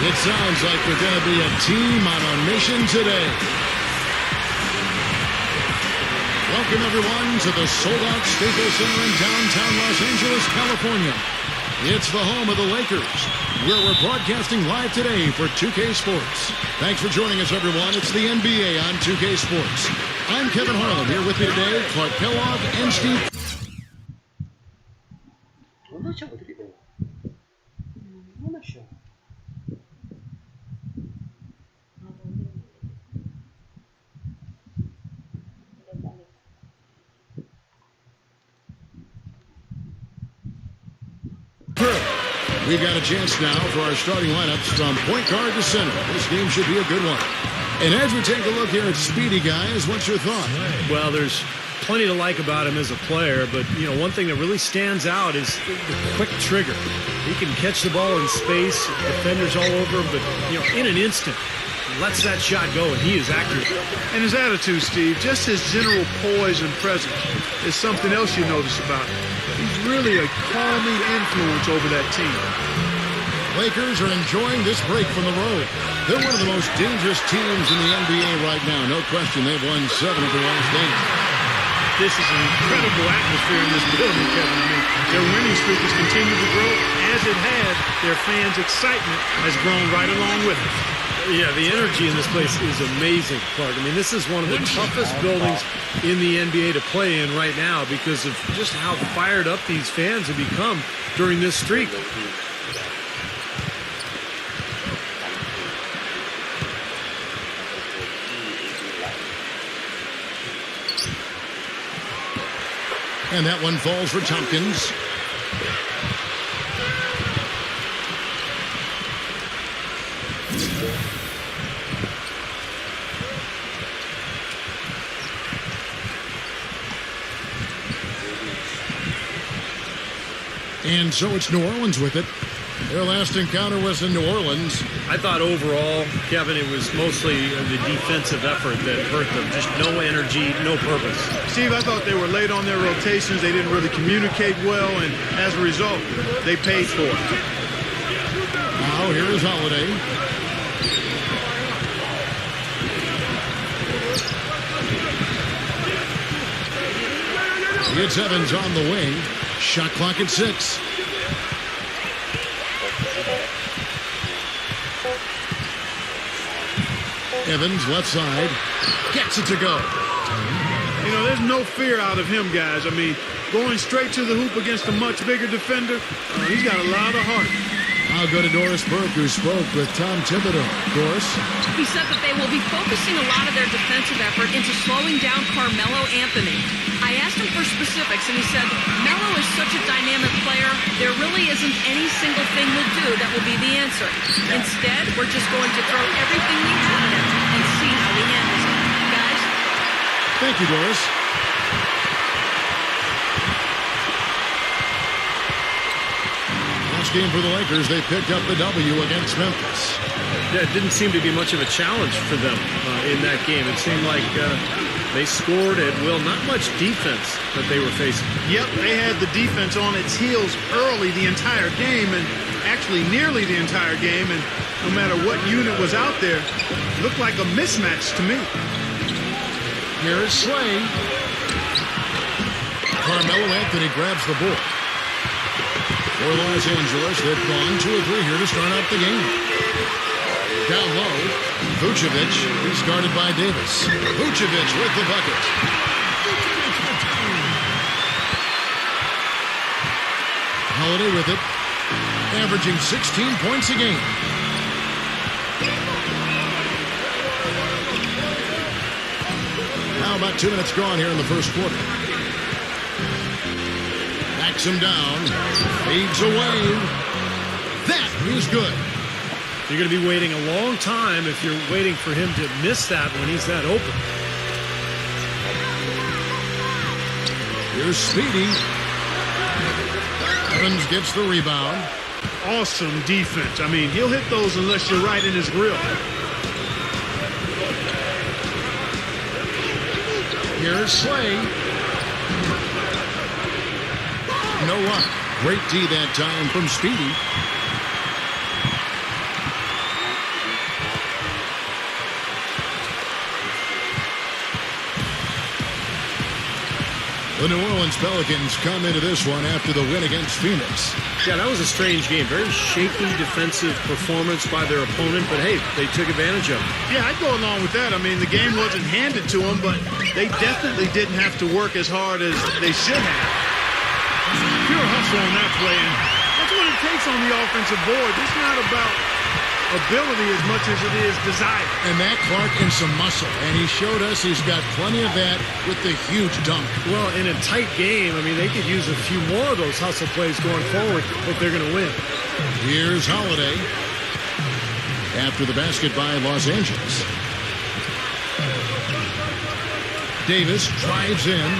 It sounds like we're going to be a team on a mission today. Welcome, everyone, to the sold-out Staples Center in downtown Los Angeles, California. It's the home of the Lakers, where we're broadcasting live today for 2K Sports. Thanks for joining us, everyone. It's the NBA on 2K Sports. I'm Kevin Harlan. Here with me today, Clark Kellogg and Steve. We've got a chance now for our starting lineups from point guard to center. This game should be a good one. And as we take a look here at Speedy, guys, what's your thought? Well, there's plenty to like about him as a player, but, you know, one thing that really stands out is the quick trigger. He can catch the ball in space, defenders all over him, but, you know, in an instant, lets that shot go, and he is accurate. And his attitude, Steve, just his general poise and presence is something else you notice about him. He's really a calming influence over that team. Lakers are enjoying this break from the road. They're one of the most dangerous teams in the NBA right now. No question, they've won 7 of their last 8. This is an incredible atmosphere in this building, Kevin. I mean, their winning streak has continued to grow. As it has, their fans' excitement has grown right along with it. Yeah, the energy in this place is amazing, Clark. I mean, this is one of the toughest buildings in the NBA to play in right now because of just how fired up these fans have become during this streak. And that one falls for Tompkins. And so it's New Orleans with it. Their last encounter was in New Orleans. I thought overall, Kevin, it was mostly the defensive effort that hurt them. Just no energy, no purpose. Steve, I thought they were late on their rotations. They didn't really communicate well, and as a result, they paid for it. Now here is Holiday. It's Evans on the wing. Shot clock at 6. Evans, left side, gets it to go. You know, there's no fear out of him, guys. I mean, going straight to the hoop against a much bigger defender, he's got a lot of heart. I'll go to Doris Burke, who spoke with Tom Thibodeau. Doris? He said that they will be focusing a lot of their defensive effort into slowing down Carmelo Anthony. I asked him for specifics, and he said, Melo is such a dynamic player, there really isn't any single thing we'll do that will be the answer. Instead, we're just going to throw everything we have at him and see how he handles it. Guys? Thank you, Doris. Last game for the Lakers, they picked up the W against Memphis. Yeah, it didn't seem to be much of a challenge for them in that game. It seemed like they scored at will. Not much defense that they were facing. Yep, they had the defense on its heels early the entire game, and actually nearly the entire game, and no matter what unit was out there, it looked like a mismatch to me. Here's Slay. Carmelo Anthony grabs the ball. For Los Angeles, they've gone 2 or 3 here to start out the game. Down low, Vucevic is guarded by Davis. Vucevic with the bucket. Holiday with it, averaging 16 points a game. Now about 2 minutes gone here in the first quarter. Backs him down, fades away. That is good. You're going to be waiting a long time if you're waiting for him to miss that when he's that open. Here's Speedy. Evans gets the rebound. Awesome defense. I mean, he'll hit those unless you're right in his grill. Here's Slay. No luck. Great D that time from Speedy. The New Orleans Pelicans come into this one after the win against Phoenix. Yeah, that was a strange game. Very shaky defensive performance by their opponent, but hey, they took advantage of it. Yeah, I'd go along with that. I mean, the game wasn't handed to them, but they definitely didn't have to work as hard as they should have. Pure hustle on that play, and that's what it takes on the offensive board. It's not about ability as much as it is desire. And Matt Clark and some muscle, and he showed us he's got plenty of that with the huge dunk. Well, in a tight game, I mean, they could use a few more of those hustle plays going forward if they're going to win. Here's Holiday after the basket by Los Angeles. Davis drives in.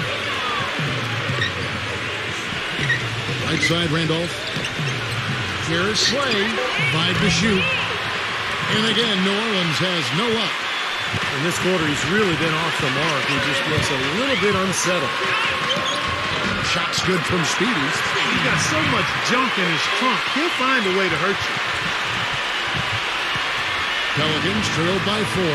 Right side, Randolph. Here's Slay. 5 to shoot. And again, New Orleans has no luck. In this quarter, he's really been off the mark. He just looks a little bit unsettled. Shot's good from Speedy. He's got so much junk in his trunk. He'll find a way to hurt you. Pelicans trailed by 4.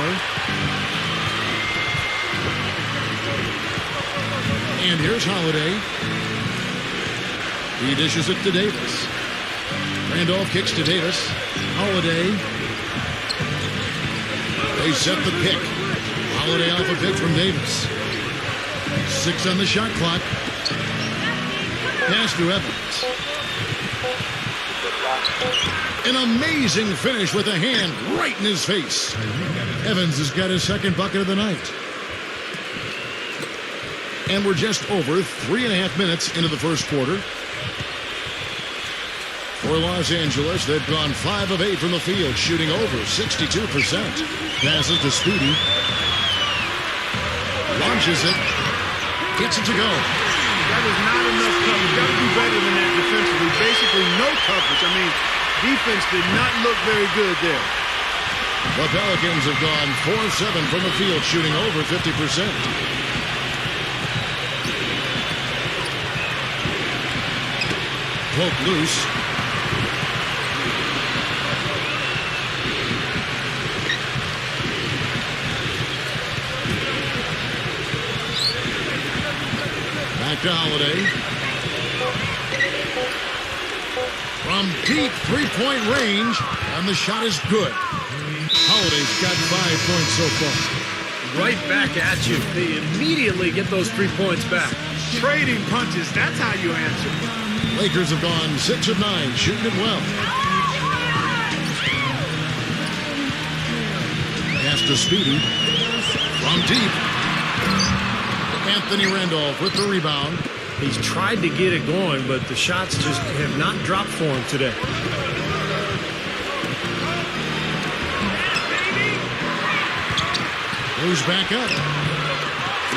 And here's Holiday. He dishes it to Davis. Randolph kicks to Davis. Holiday. They set the pick. Holiday off a pick from Davis. 6 on the shot clock. Pass to Evans. An amazing finish with a hand right in his face. Evans has got his second bucket of the night. And we're just over 3.5 minutes into the first quarter. For Los Angeles, they've gone 5 of 8 from the field, shooting over 62%. Passes to Speedy. Launches it. Gets it to go. That is not enough coverage. Got to do better than that defensively. Basically no coverage. I mean, defense did not look very good there. The Pelicans have gone 4-7 from the field, shooting over 50%. Poke loose. Back to Holiday. From deep three-point range, and the shot is good. Holiday's got 5 points so far. Right back at you. They immediately get those 3 points back. Trading punches, that's how you answer. Lakers have gone 6 of 9, shooting it well. Pass to Speedy. From deep. Anthony Randolph with the rebound. He's tried to get it going, but the shots just have not dropped for him today. Moves back up.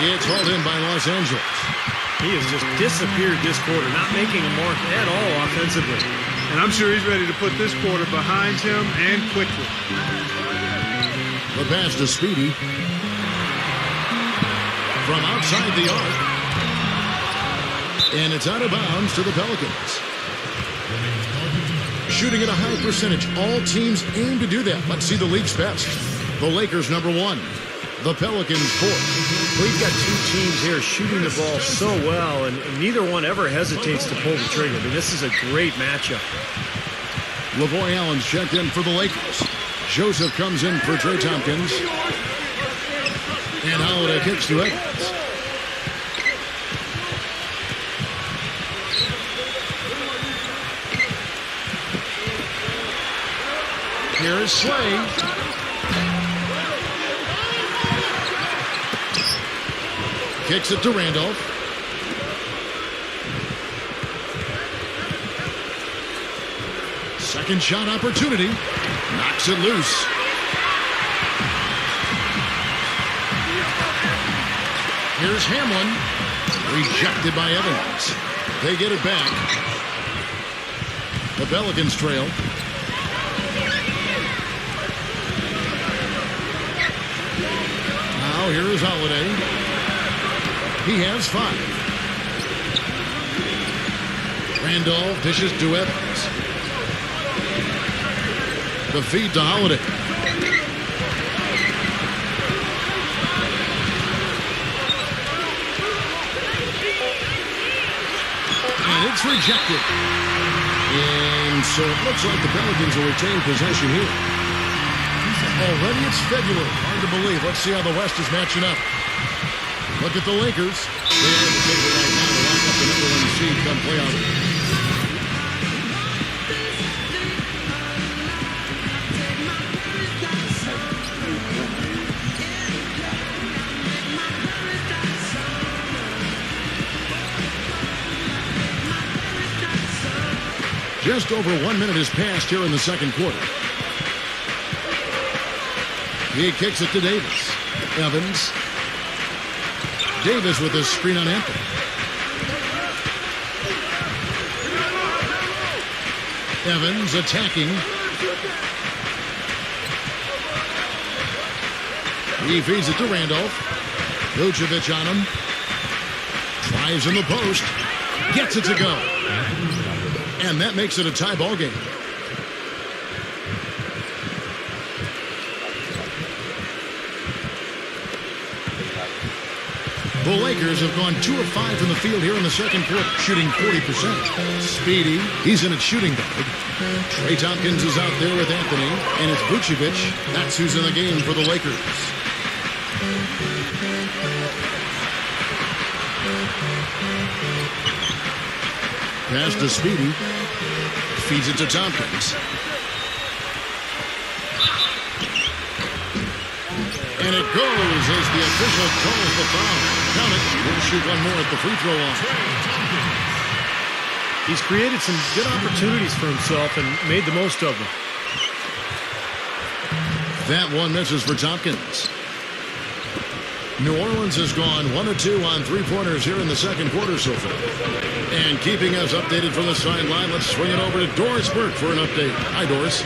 It's hauled in by Los Angeles. He has just disappeared this quarter, not making a mark at all offensively. And I'm sure he's ready to put this quarter behind him and quickly. The pass to Speedy. From outside the arc. And it's out of bounds to the Pelicans. Shooting at a high percentage. All teams aim to do that. Let's see the league's best. The Lakers, number 1. The Pelicans, 4th. We've got 2 teams here shooting the ball so well, and neither one ever hesitates to pull the trigger. I mean, this is a great matchup. LaVoy Allen's checked in for the Lakers. Joseph comes in for Trey Tompkins. And Holiday kicks to Evans. Here's Slay. Kicks it to Randolph. Second shot opportunity. Knocks it loose. Here's Hamlin. Rejected by Evans. They get it back. The Pelicans trail. Now here is Holiday. He has 5. Randolph dishes to Evans. The feed to Holiday. It's rejected. And so it looks like the Pelicans will retain possession here. Already it's February. Hard to believe. Let's see how the West is matching up. Look at the Lakers. They are the favorite right now to lock up the #1 seed come playoff. Just over 1 minute has passed here in the second quarter. He kicks it to Davis. Evans. Davis with a screen on Anthony. Evans attacking. He feeds it to Randolph. Vucevic on him. Drives in the post. Gets it to go. And that makes it a tie ball game. The Lakers have gone 2 of 5 from the field here in the second quarter, shooting 40%. Speedy, he's in at shooting guard. Trey Tompkins is out there with Anthony, and it's Vucevic. That's who's in the game for the Lakers. Pass to Speedy. Feeds it to Tompkins. And it goes as the official calls the foul. Count it. We'll shoot one more at the free throw line. He's created some good opportunities for himself and made the most of them. That one misses for Tompkins. New Orleans has gone 1 of 2 on three-pointers here in the second quarter so far. And keeping us updated from the sideline, let's swing it over to Doris Burke for an update. Hi, Doris.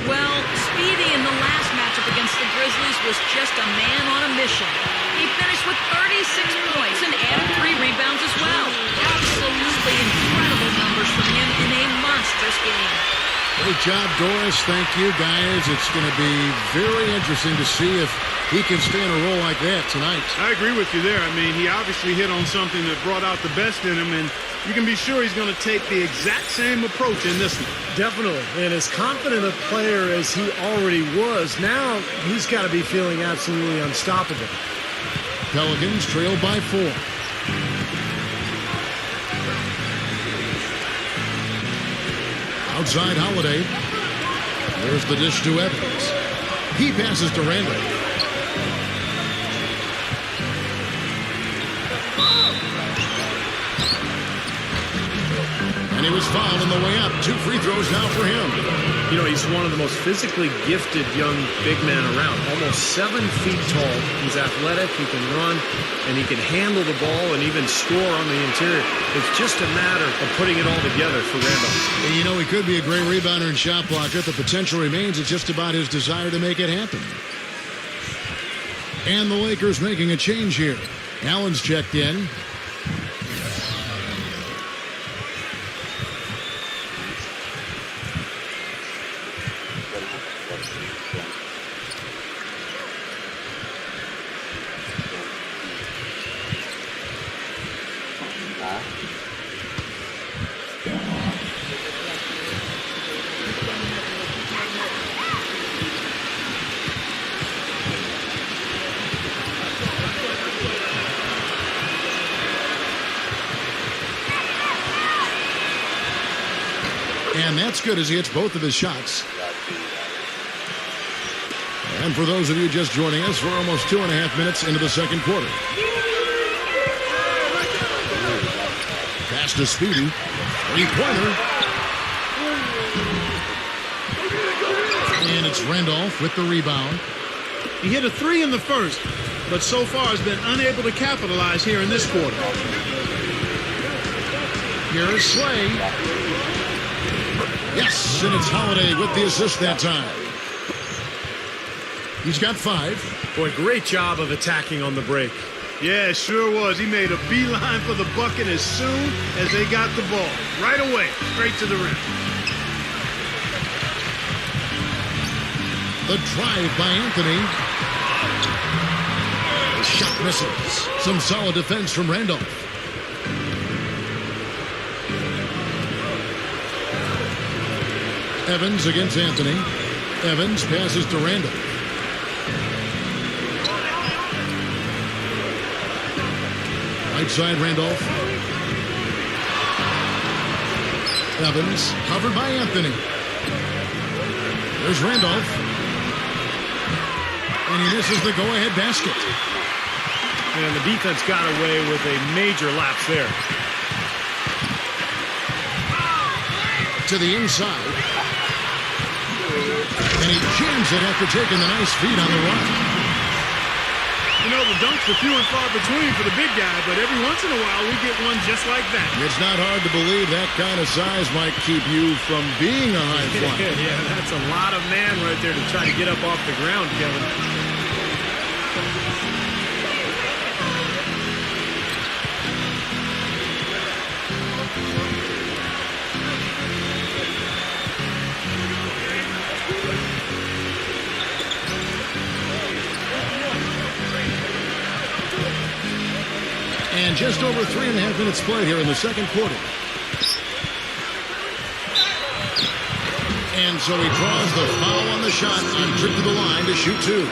Well, Speedy in the last matchup against the Grizzlies was just a man on a mission. He finished with 36 points and added 3 rebounds as well. Absolutely incredible numbers from him in a monstrous game. Great job, Doris. Thank you, guys. It's going to be very interesting to see if he can stay in a role like that tonight. I agree with you there. I mean, he obviously hit on something that brought out the best in him, and you can be sure he's going to take the exact same approach in this one. Definitely. And as confident a player as he already was, now he's got to be feeling absolutely unstoppable. Pelicans trail by 4. Outside Holiday. There's the dish to Evans. He passes to Randall. And he was fouled on the way up. 2 free throws now for him. You know, he's one of the most physically gifted young big men around. Almost 7 feet tall. He's athletic, he can run, and he can handle the ball and even score on the interior. It's just a matter of putting it all together for Randolph. And you know, he could be a great rebounder and shot blocker. The potential remains. It's just about his desire to make it happen. And the Lakers making a change here. Allen's checked in. And that's good as he hits both of his shots. And for those of you just joining us, we're almost 2.5 minutes into the second quarter. Pass to Speedy. Three-pointer. And it's Randolph with the rebound. He hit a 3 in the first, but so far has been unable to capitalize here in this quarter. Here is Slay. Yes, and it's Holiday with the assist that time. He's got 5. Boy, great job of attacking on the break. Yeah, it sure was. He made a beeline for the bucket as soon as they got the ball. Right away, straight to the rim. The drive by Anthony. The shot misses. Some solid defense from Randolph. Evans against Anthony. Evans passes to Randall. Right side, Randolph. Evans, covered by Anthony. There's Randolph. And he misses the go-ahead basket. And the defense got away with a major lapse there. To the inside. And he jams it after taking the nice feed on the run. You know, the dunks are few and far between for the big guy, but every once in a while we get one just like that. It's not hard to believe that kind of size might keep you from being a high flyer. Yeah, that's a lot of man right there to try to get up off the ground, Kevin. And just over 3.5 minutes played here in the second quarter. And so he draws the foul on the shot on trip to the line to shoot two.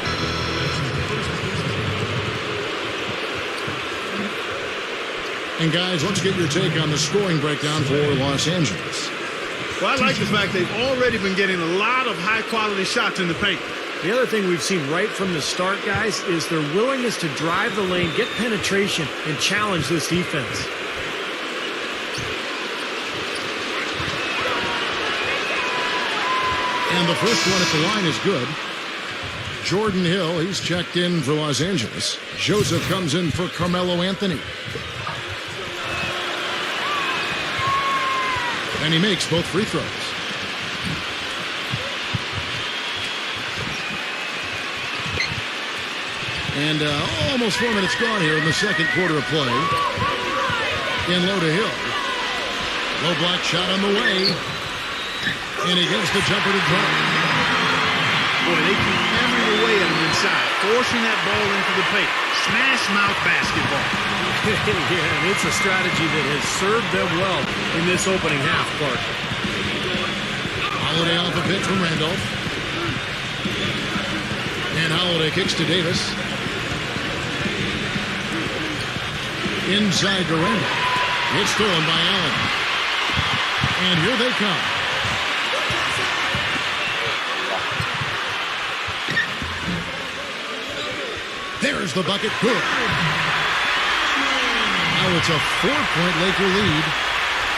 And guys, let's get your take on the scoring breakdown for Los Angeles. Well, I like the fact they've already been getting a lot of high-quality shots in the paint. The other thing we've seen right from the start, guys, is their willingness to drive the lane, get penetration, and challenge this defense. And the first one at the line is good. Jordan Hill, he's checked in for Los Angeles. Joseph comes in for Carmelo Anthony. And he makes both free throws. And almost 4 minutes gone here in the second quarter of play. In low to Hill. Low block shot on the way. And he gets the jumper to drop. Boy, they keep hammering away at him inside, forcing that ball into the paint. Smash mouth basketball. Yeah, and it's a strategy that has served them well in this opening half, Clark. Holiday off a pitch from Randolph. And Holiday kicks to Davis. Inside to Randolph. It's stolen by Allen. And here they come. There's the bucket. Good. Now it's a 4-point Laker lead.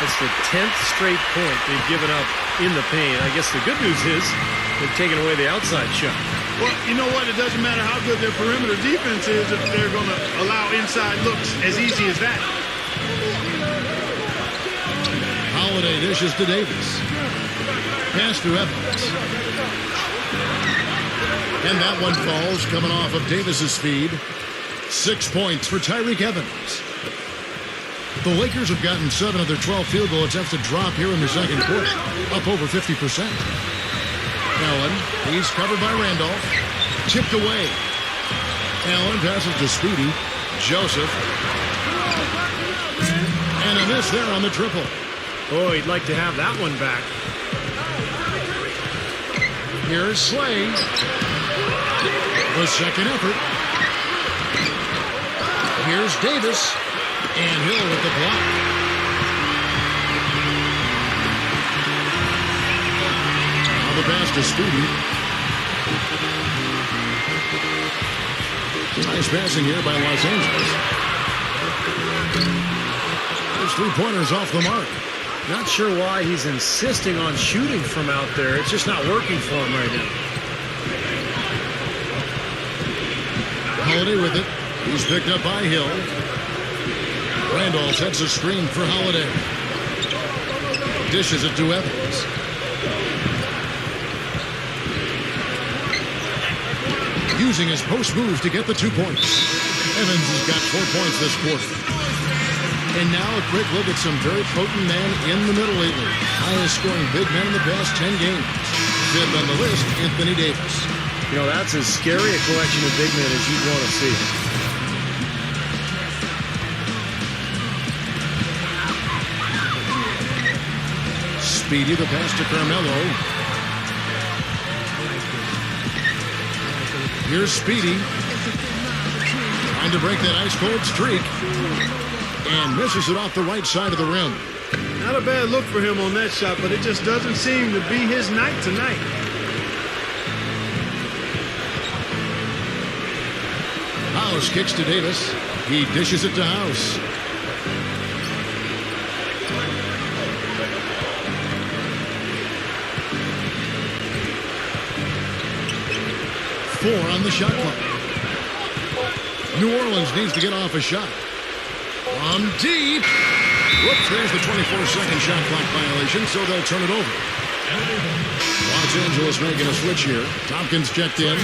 It's the 10th straight point they've given up in the paint. I guess the good news is they've taken away the outside shot. Well, you know what? It doesn't matter how good their perimeter defense is if they're going to allow inside looks as easy as that. Holiday dishes to Davis. Pass to Evans. And that one falls, coming off of Davis's feed. 6 points for Tyreke Evans. The Lakers have gotten 7 of their 12 field goal attempts to drop here in the second quarter, up over 50%. Allen, he's covered by Randolph. Tipped away. Allen passes to Speedy. Joseph. And a miss there on the triple. Oh, he'd like to have that one back. Here's Slay. The second effort. Here's Davis. And Hill with the block. Now the pass to Speedy. Nice passing here by Los Angeles. There's 3-pointers off the mark. Not sure why he's insisting on shooting from out there. It's just not working for him right now. Holiday with it. He's picked up by Hill. Randolph sets a screen for Holiday. Dishes it to Evans. Using his post move to get the 2 points. Evans has got 4 points this quarter. And now a quick look at some very potent men in the middle lately. Highest scoring big men in the past 10 games. Fifth on the list, Anthony Davis. You know, that's as scary a collection of big men as you'd want to see. Speedy, the pass to Carmelo. Here's Speedy. Trying to break that ice-cold streak. And misses it off the right side of the rim. Not a bad look for him on that shot, but it just doesn't seem to be his night tonight. House kicks to Davis. He dishes it to House. Four on the shot clock. New Orleans needs to get off a shot. From deep. Whoops, there's the 24-second shot clock violation, so they'll turn it over. Los Angeles making a switch here. Tompkins checked in.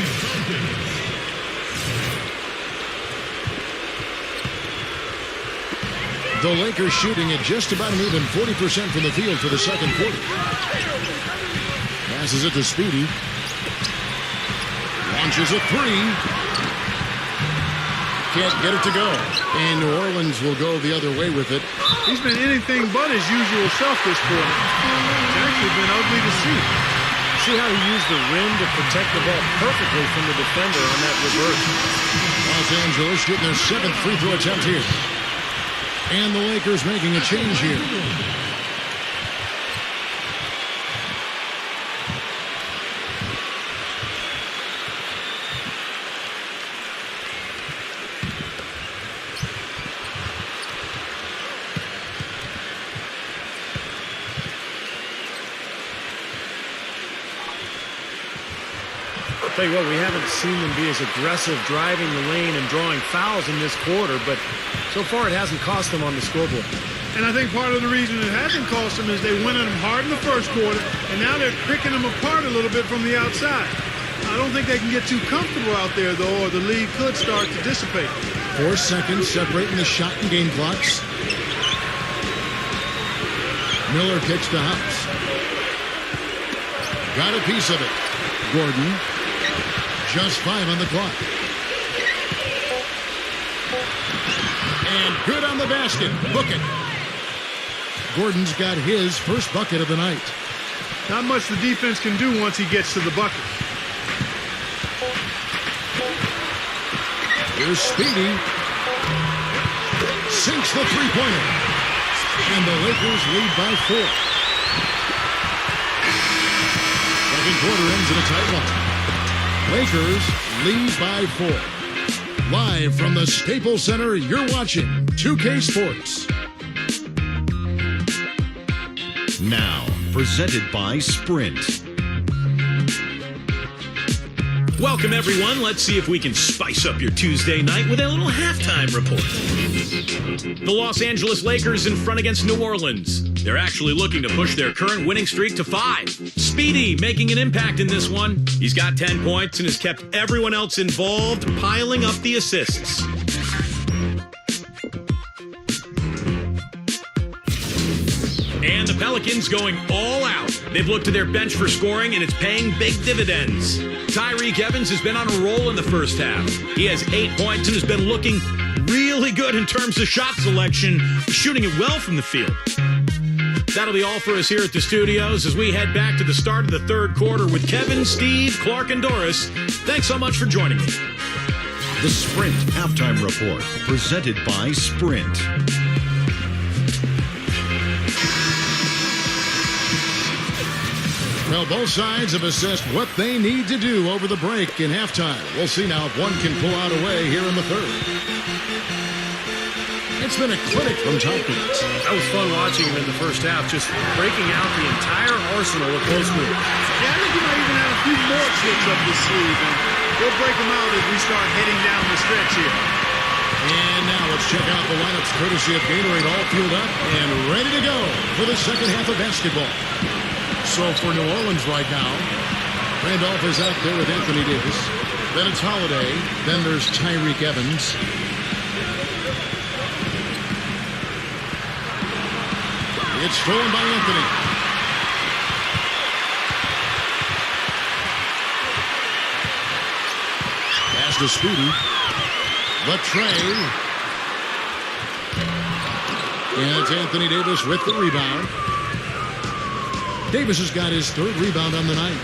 The Lakers shooting at just about an even 40% from the field for the second quarter. Passes it to Speedy. Launches a three. Can't get it to go. And New Orleans will go the other way with it. He's been anything but his usual self this quarter. It's actually been ugly to see. See how he used the rim to protect the ball perfectly from the defender on that reverse. Los Angeles shooting their 7th free throw attempt here. And the Lakers making a change here. I'll tell you what, we haven't seen them be as aggressive driving the lane and drawing fouls in this quarter, but so far it hasn't cost them on the scoreboard. And I think part of the reason it hasn't cost them is they went at them hard in the first quarter, and now they're picking them apart a little bit from the outside. I don't think they can get too comfortable out there, though, or the lead could start to dissipate. 4 seconds separating the shot and game clocks. Miller kicks to House. Got a piece of it. Gordon. Just 5 on the clock. And good on the basket. Book it. Gordon's got his first bucket of the night. Not much the defense can do once he gets to the bucket. Here's Speedy. Sinks the three-pointer. And the Lakers lead by 4. Second quarter ends in a tight one. Lakers lead by 4. Live from the Staples Center, you're watching 2K Sports. Now, presented by Sprint. Welcome, everyone. Let's see if we can spice up your Tuesday night with a little halftime report. The Los Angeles Lakers in front against New Orleans. They're actually looking to push their current winning streak to 5. Speedy making an impact in this one. He's got 10 points and has kept everyone else involved, piling up the assists. And the Pelicans going all out. They've looked to their bench for scoring, and it's paying big dividends. Tyreke Evans has been on a roll in the first half. He has 8 points and has been looking really good in terms of shot selection, shooting it well from the field. That'll be all for us here at the studios as we head back to the start of the third quarter with Kevin, Steve, Clark, and Doris. Thanks so much for joining me. The Sprint Halftime Report, presented by Sprint. Well, both sides have assessed what they need to do over the break in halftime. We'll see now if one can pull out a way here in the third. It's been a clinic from Tompkins. That was fun watching him in the first half, just breaking out the entire arsenal of post moves. Yeah, I think he might even have a few more tricks up his sleeve, and we'll break them out as we start heading down the stretch here. And now let's check out the lineups courtesy of Gatorade, all fueled up and ready to go for the second half of basketball. So for New Orleans right now, Randolph is out there with Anthony Davis. Then it's Holiday. Then there's Tyreke Evans. It's stolen by Anthony. Pass to Speedy. The tray. And it's Anthony Davis with the rebound. Davis has got his third rebound on the night.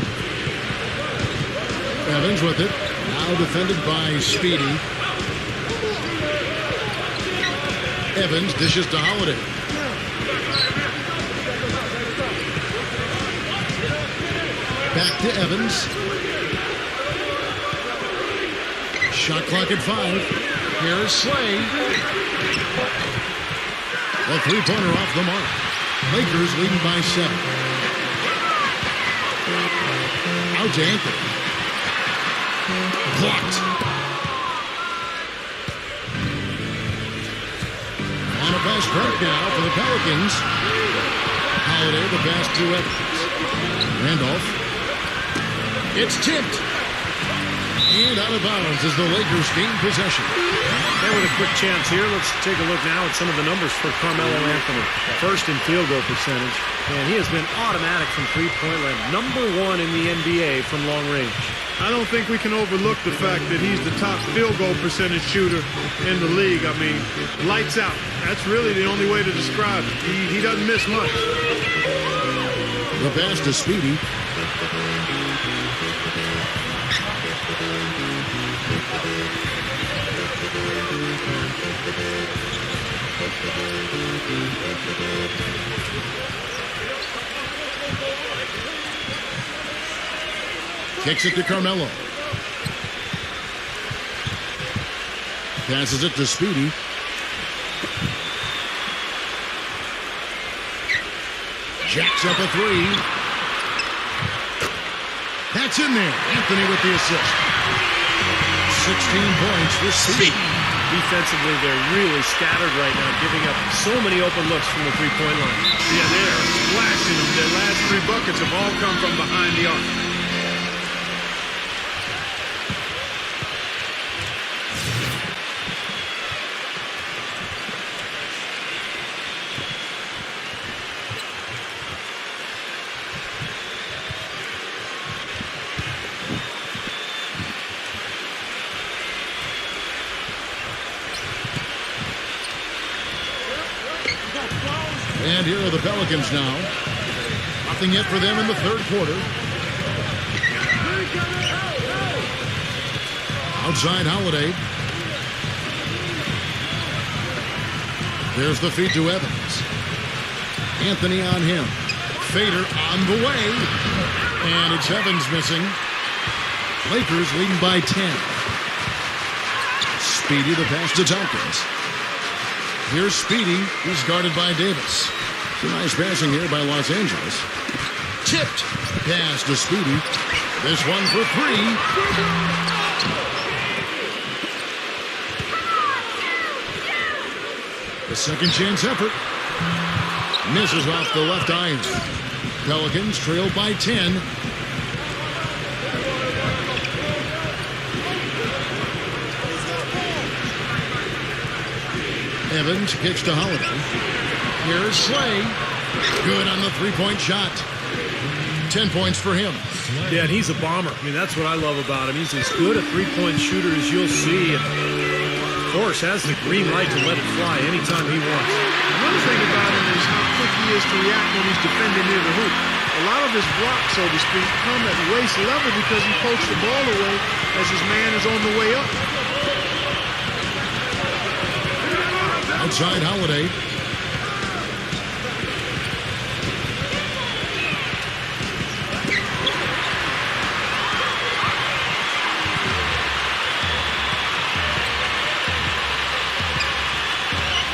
Evans with it. Now defended by Speedy. Evans dishes to Holiday. Back to Evans. Shot clock at 5. Here's Slay. The three-pointer off the mark. Lakers leading by 7. Out to Anthony. Blocked. On a pass break now for the Pelicans. Holiday the pass to Evans. Randolph. It's tipped. And out of bounds as the Lakers gain possession. And with a quick chance here, let's take a look now at some of the numbers for Carmelo Anthony. First in field goal percentage, and he has been automatic from three-point line. #1 in the NBA from long range. I don't think we can overlook the fact that he's the top field goal percentage shooter in the league. I mean, lights out. That's really the only way to describe it. He doesn't miss much. The pass to Speedy. Kicks it to Carmelo. Passes it to Speedy. Jacks up a 3. That's in there. Anthony with the assist. 16 points for Speedy. Defensively, they're really scattered right now, giving up so many open looks from the three-point line. Yeah, they are splashing them. Their last 3 buckets have all come from behind the arc. And here are the Pelicans now. Nothing yet for them in the third quarter. Outside Holiday. There's the feed to Evans. Anthony on him. Fader on the way. And it's Evans missing. Lakers leading by 10. Speedy the pass to Tompkins. Here's Speedy. He's guarded by Davis. It's a nice passing here by Los Angeles. Tipped. Pass to Speedy. This one for 3. The second chance effort. Misses off the left iron. Pelicans trail by 10. Evans kicks to Holiday. Here's Slay. Good on the three-point shot. 10 points for him. Yeah, and he's a bomber. I mean, that's what I love about him. He's as good a three-point shooter as you'll see. And, of course, has the green light to let it fly anytime he wants. Another thing about him is how quick he is to react when he's defending near the hoop. A lot of his blocks, so to speak, come at waist level because he pokes the ball away as his man is on the way up. Outside Holiday.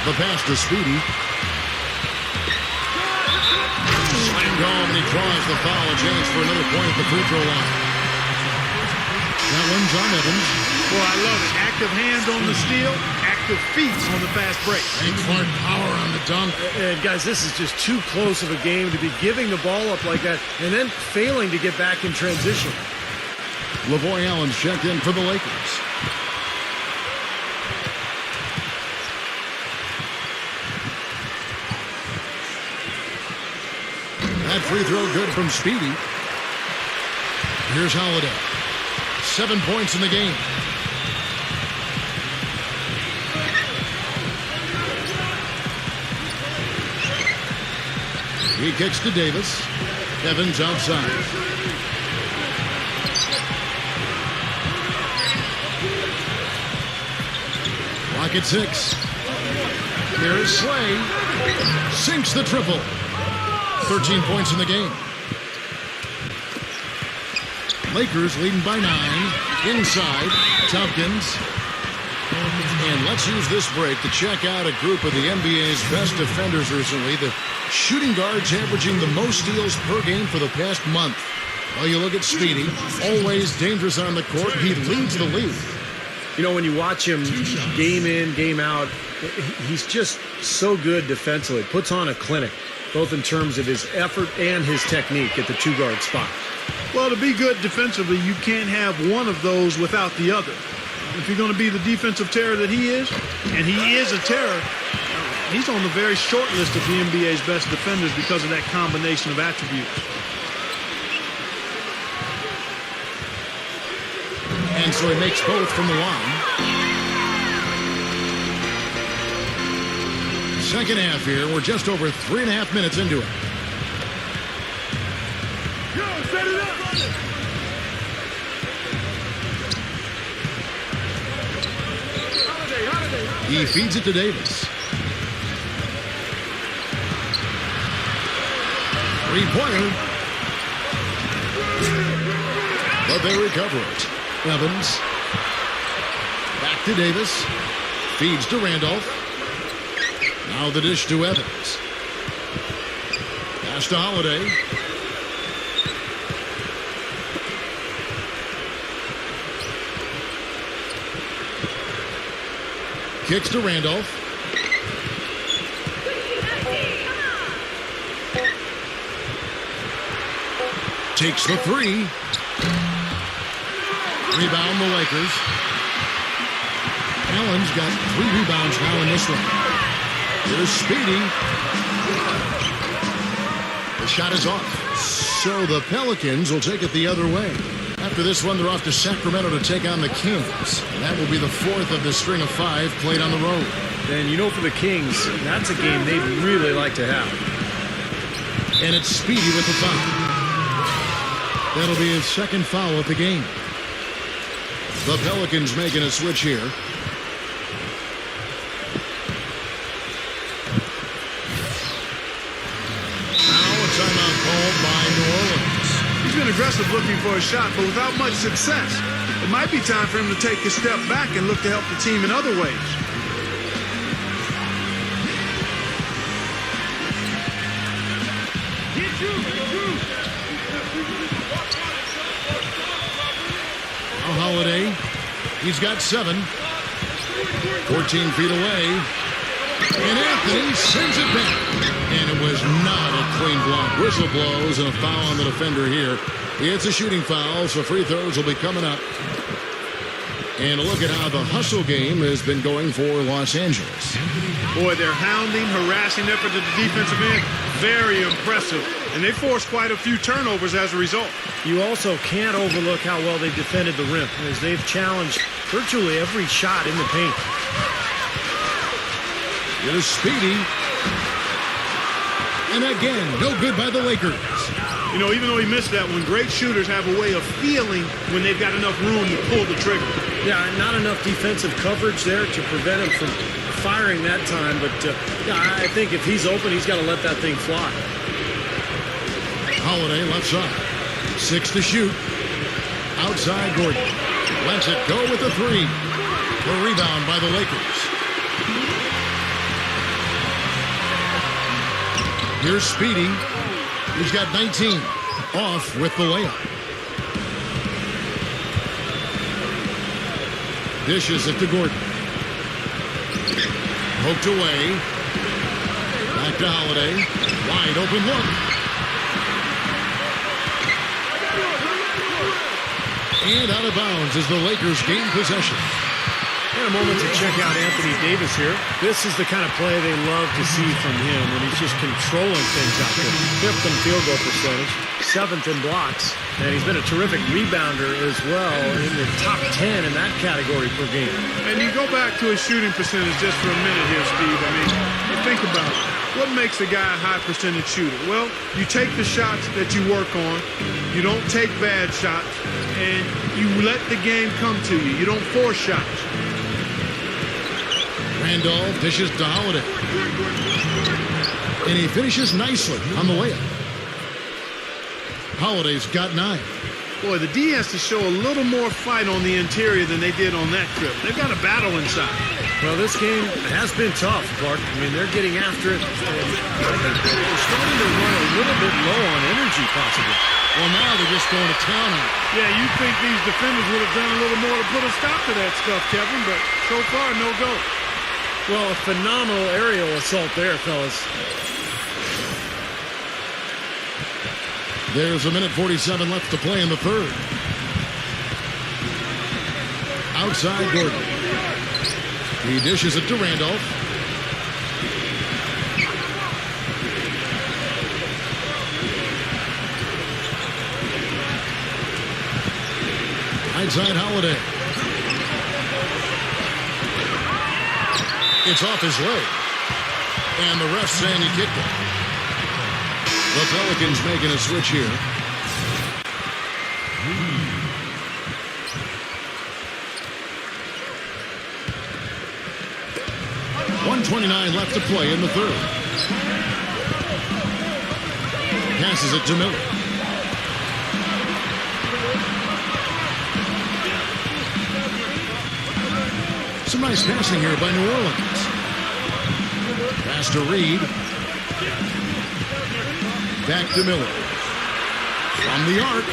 The pass to Speedy. Slammed home and he draws the foul. A chance for another point at the free throw line. That one's on Evans. Boy, I love it. Active hands on the steal, active feet on the fast break. And Clark power on the dunk. And, guys, this is just too close of a game to be giving the ball up like that and then failing to get back in transition. LaVoy Allen's checked in for the Lakers. That free throw good from Speedy. Here's Holiday. 7 points in the game. He kicks to Davis. Evans outside. Clock at 6. Here is Slay. Sinks the triple. 13 points in the game. Lakers leading by 9. Inside, Tompkins. And let's use this break to check out a group of the NBA's best defenders recently. The shooting guards averaging the most steals per game for the past month. Well, you look at Speedy, always dangerous on the court. He leads the league. You know, when you watch him game in, game out, he's just so good defensively. Puts on a clinic, both in terms of his effort and his technique at the two-guard spot. Well, to be good defensively, you can't have one of those without the other. If you're going to be the defensive terror that he is, and he is a terror, he's on the very short list of the NBA's best defenders because of that combination of attributes. And so he makes both from the line. Second half here. We're just over 3.5 minutes into it. Set it up. He feeds it to Davis. Three-pointer. But they recover it. Evans. Back to Davis. Feeds to Randolph. Now the dish to Evans. Pass to Holiday. Kicks to Randolph. Takes the three. Rebound the Lakers. Allen's got 3 rebounds now in this one. Here's Speedy. The shot is off. So the Pelicans will take it the other way. After this one, they're off to Sacramento to take on the Kings. And that will be the 4th of the string of 5 played on the road. And you know, for the Kings, that's a game they'd really like to have. And it's Speedy with the foul. That'll be his second foul of the game. The Pelicans making a switch here. Now a timeout called by New Orleans. He's been aggressive looking for a shot, but without much success. It might be time for him to take a step back and look to help the team in other ways. Now Holiday, he's got 7. 14 feet away. And Anthony sends it back. And it was not a clean block. Whistle blows and a foul on the defender here. It's a shooting foul, so free throws will be coming up. And a look at how the hustle game has been going for Los Angeles. Boy, their hounding, harassing effort at the defensive end, very impressive. And they forced quite a few turnovers as a result. You also can't overlook how well they defended the rim, as they've challenged virtually every shot in the paint. Here's Speedy. And again, no good by the Lakers. You know, even though he missed that one, great shooters have a way of feeling when they've got enough room to pull the trigger. Yeah, not enough defensive coverage there to prevent him from firing that time. But yeah, I think if he's open, he's got to let that thing fly. Holiday left side. 6 to shoot. Outside Gordon. Lets it go with the 3. The rebound by the Lakers. Here's Speedy. He's got 19. Off with the layup. Dishes it to Gordon. Poked away. Back to Holiday. Wide open look. And out of bounds as the Lakers gain possession. And a moment to check out Anthony Davis here. This is the kind of play they love to see from him when he's just controlling things out there. 5th in field goal percentage, 7th in blocks, and he's been a terrific rebounder as well, in the top 10 in that category per game. And you go back to his shooting percentage just for a minute here, Steve. I mean, you think about it. What makes a guy a high percentage shooter? Well, you take the shots that you work on, you don't take bad shots, and you let the game come to you. You don't force shots. Randolph dishes to Holiday. And he finishes nicely on the layup. Holiday's got 9. Boy, the D has to show a little more fight on the interior than they did on that trip. They've got a battle inside. Well, this game has been tough, Clark. I mean, they're getting after it. They're starting to run a little bit low on energy, possibly. Well, now they're just going to town on it. Yeah, you'd think these defenders would have done a little more to put a stop to that stuff, Kevin, but so far, no go. Well, a phenomenal aerial assault there, fellas. There's a minute 47 left to play in the third. Outside Gordon. He dishes it to Randolph. Outside Holiday. It's off his leg. And the ref saying he kicked it. The Pelicans making a switch here. .129 left to play in the third. Passes it to Miller. Some nice passing here by New Orleans. Pass to Reed. Back to Miller. From the arc.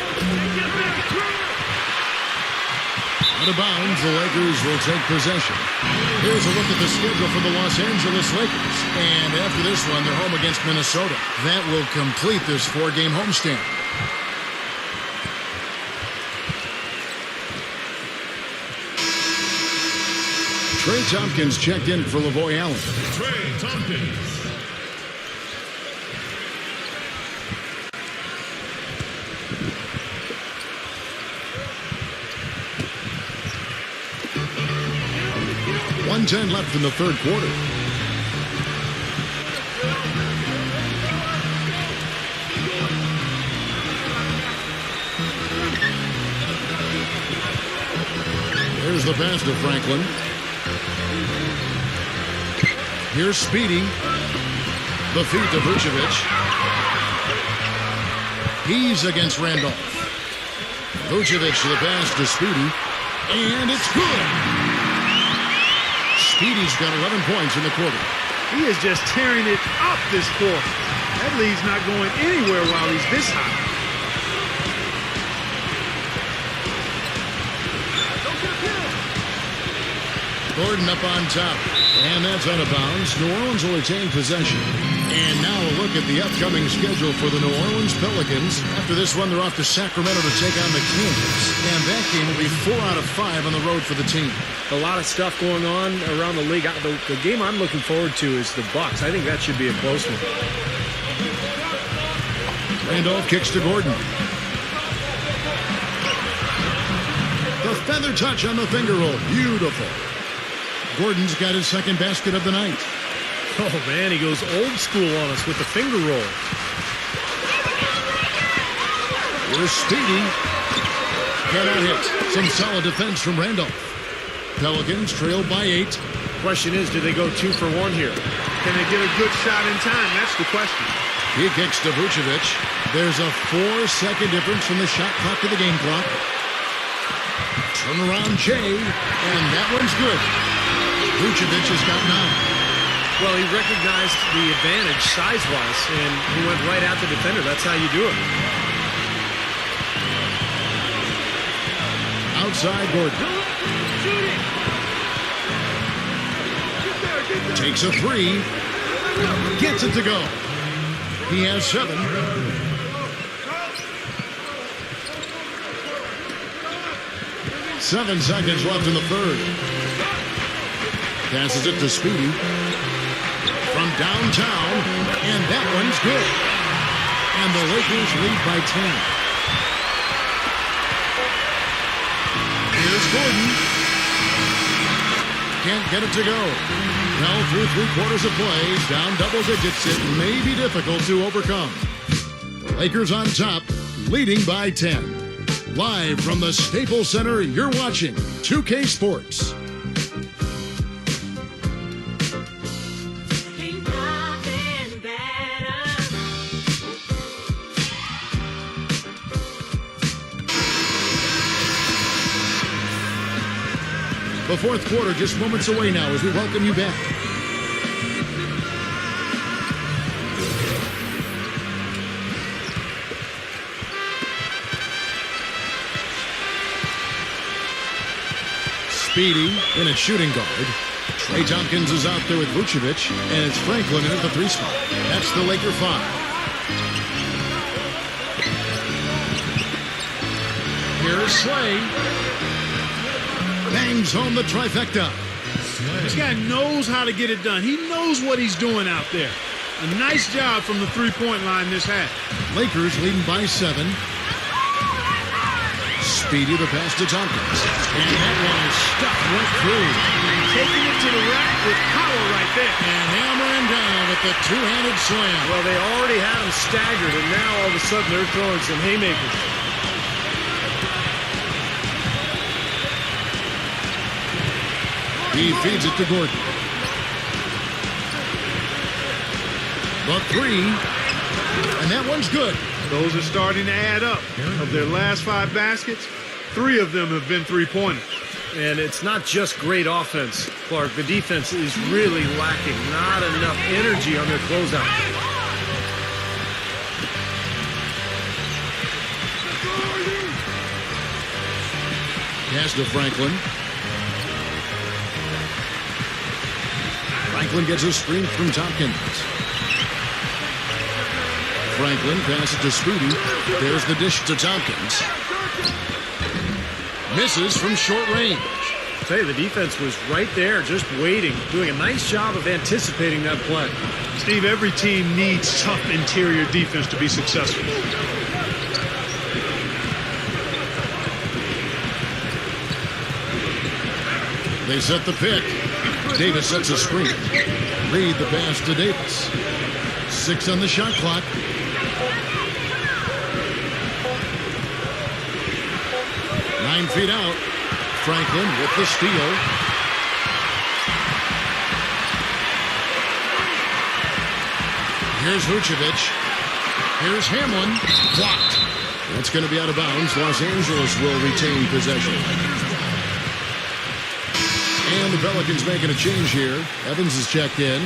Out of bounds, the Lakers will take possession. Here's a look at the schedule for the Los Angeles Lakers. And after this one, they're home against Minnesota. That will complete this 4-game homestand. Trey Tompkins checked in for Lavoy Allen. Trey Tompkins. .110 left in the third quarter. Here's the pass to Franklin. Here's Speedy. The feed to Vucevic. He's against Randolph. Vucevic to the pass to Speedy. And it's good. Speedy's got 11 points in the quarter. He is just tearing it up this quarter. That lead's not going anywhere while he's this high. Gordon up on top. And that's out of bounds. New Orleans will retain possession. And now a look at the upcoming schedule for the New Orleans Pelicans. After this one, they're off to Sacramento to take on the Kings. And that game will be 4 out of 5 on the road for the team. A lot of stuff going on around the league. The game I'm looking forward to is the Bucks. I think that should be a close one. Randolph kicks to Gordon. The feather touch on the finger roll. Beautiful. Gordon's got his second basket of the night. Oh, man, he goes old school on us with the finger roll. Here's Speedy. Cannot hit. Some solid defense from Randolph. Pelicans trail by 8. Question is, do they go 2 for 1 here? Can they get a good shot in time? That's the question. He kicks to Vucevic. There's a 4-second difference from the shot clock to the game clock. Turnaround Jay, and that one's good. Vucevic has got 9. Well, he recognized the advantage size-wise, and he went right at the defender. That's how you do it. Outside Gordon. Takes a 3. Gets it to go. He has 7. Seven seconds left in the third. Passes it to Speedy. From downtown. And that one's good. And the Lakers lead by 10. Here's Gordon. Can't get it to go. Now through 3 quarters of play, down double digits, it may be difficult to overcome. The Lakers on top, leading by 10. Live from the Staples Center, you're watching 2K Sports. The fourth quarter just moments away now as we welcome you back. Speedy in at shooting guard. Trey Tompkins is out there with Vucevic, and it's Franklin in at the 3 spot. That's the Laker 5. Here's Slay. Bangs home the trifecta. This guy knows how to get it done. He knows what he's doing out there. A nice job from the three-point line this half. Lakers leading by 7. Speedy the pass to Tompkins. And that one is stuffed right through. Taking it to the rack with power right there. And hammering down with the two-handed slam. Well, they already had him staggered, and now all of a sudden they're throwing some haymakers. He feeds it to Gordon. The 3. And that one's good. Those are starting to add up. Of their last 5 baskets, 3 of them have been three-pointers. And it's not just great offense, Clark. The defense is really lacking. Not enough energy on their closeout. Pass to Franklin. Franklin gets a screen from Tompkins. Franklin passes to Speedy. There's the dish to Tompkins. Misses from short range. I'll tell you, the defense was right there, just waiting, doing a nice job of anticipating that play. Steve, every team needs tough interior defense to be successful. They set the pick. Davis sets a screen. Reed the pass to Davis. 6 on the shot clock. Nine feet out. Franklin with the steal. Here's Vucevic. Here's Hamlin. Blocked. That's going to be out of bounds. Los Angeles will retain possession. And the Pelicans making a change here. Evans is checked in.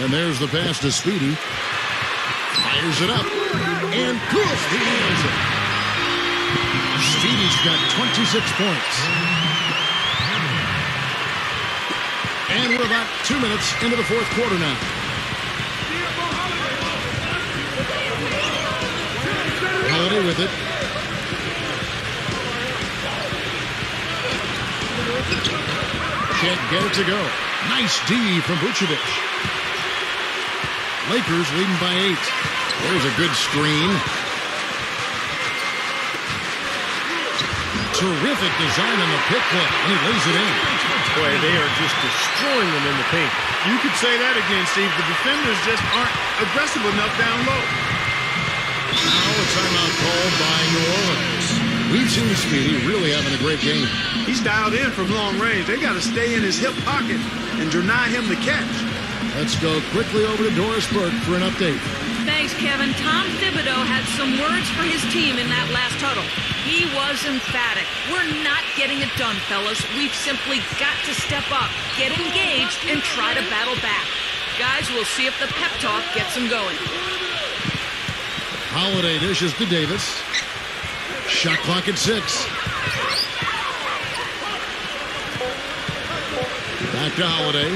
And there's the pass to Speedy. Fires it up. And poof, he nails it. Speedy's got 26 points. And we're about 2 minutes into the fourth quarter now. Holiday with it. Can't get it to go. Nice D from Vucevic. Lakers leading by 8. There's a good screen. Terrific design on the pick play. And he lays it in. Boy, they are just destroying them in the paint. You could say that again, Steve. The defenders just aren't aggressive enough down low. Now a timeout called by New Orleans. We've seen Speedy really having a great game. He's dialed in from long range. They got to stay in his hip pocket and deny him the catch. Let's go quickly over to Doris Burke for an update. Thanks, Kevin. Tom Thibodeau had some words for his team in that last huddle. He was emphatic. We're not getting it done, fellas. We've simply got to step up, get engaged, and try to battle back. Guys, we'll see if the pep talk gets them going. Holiday dishes to Davis. Shot clock at 6. Back to Holiday.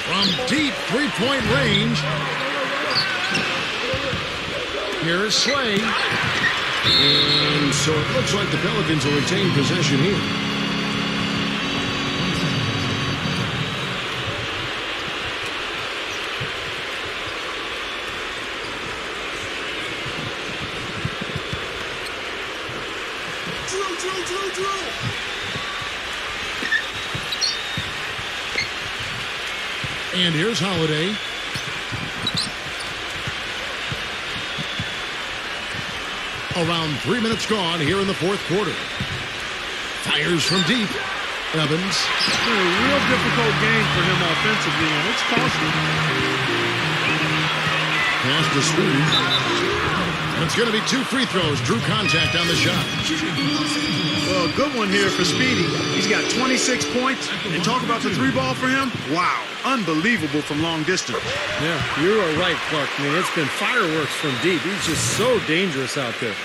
From deep three-point range. Here is Slay. And so it looks like the Pelicans will retain possession here. And here's Holiday. Around 3 minutes gone here in the fourth quarter. Fires from deep. Evans. A real difficult game for him offensively, and it's costly. Pass to Speedy. And it's going to be 2 free throws. Drew contact on the shot. Well, a good one here for Speedy. He's got 26 points. And talk about the 3-ball for him. Wow, unbelievable from long distance. Yeah, you are right, Clark. I mean, it's been fireworks from deep. He's just so dangerous out there.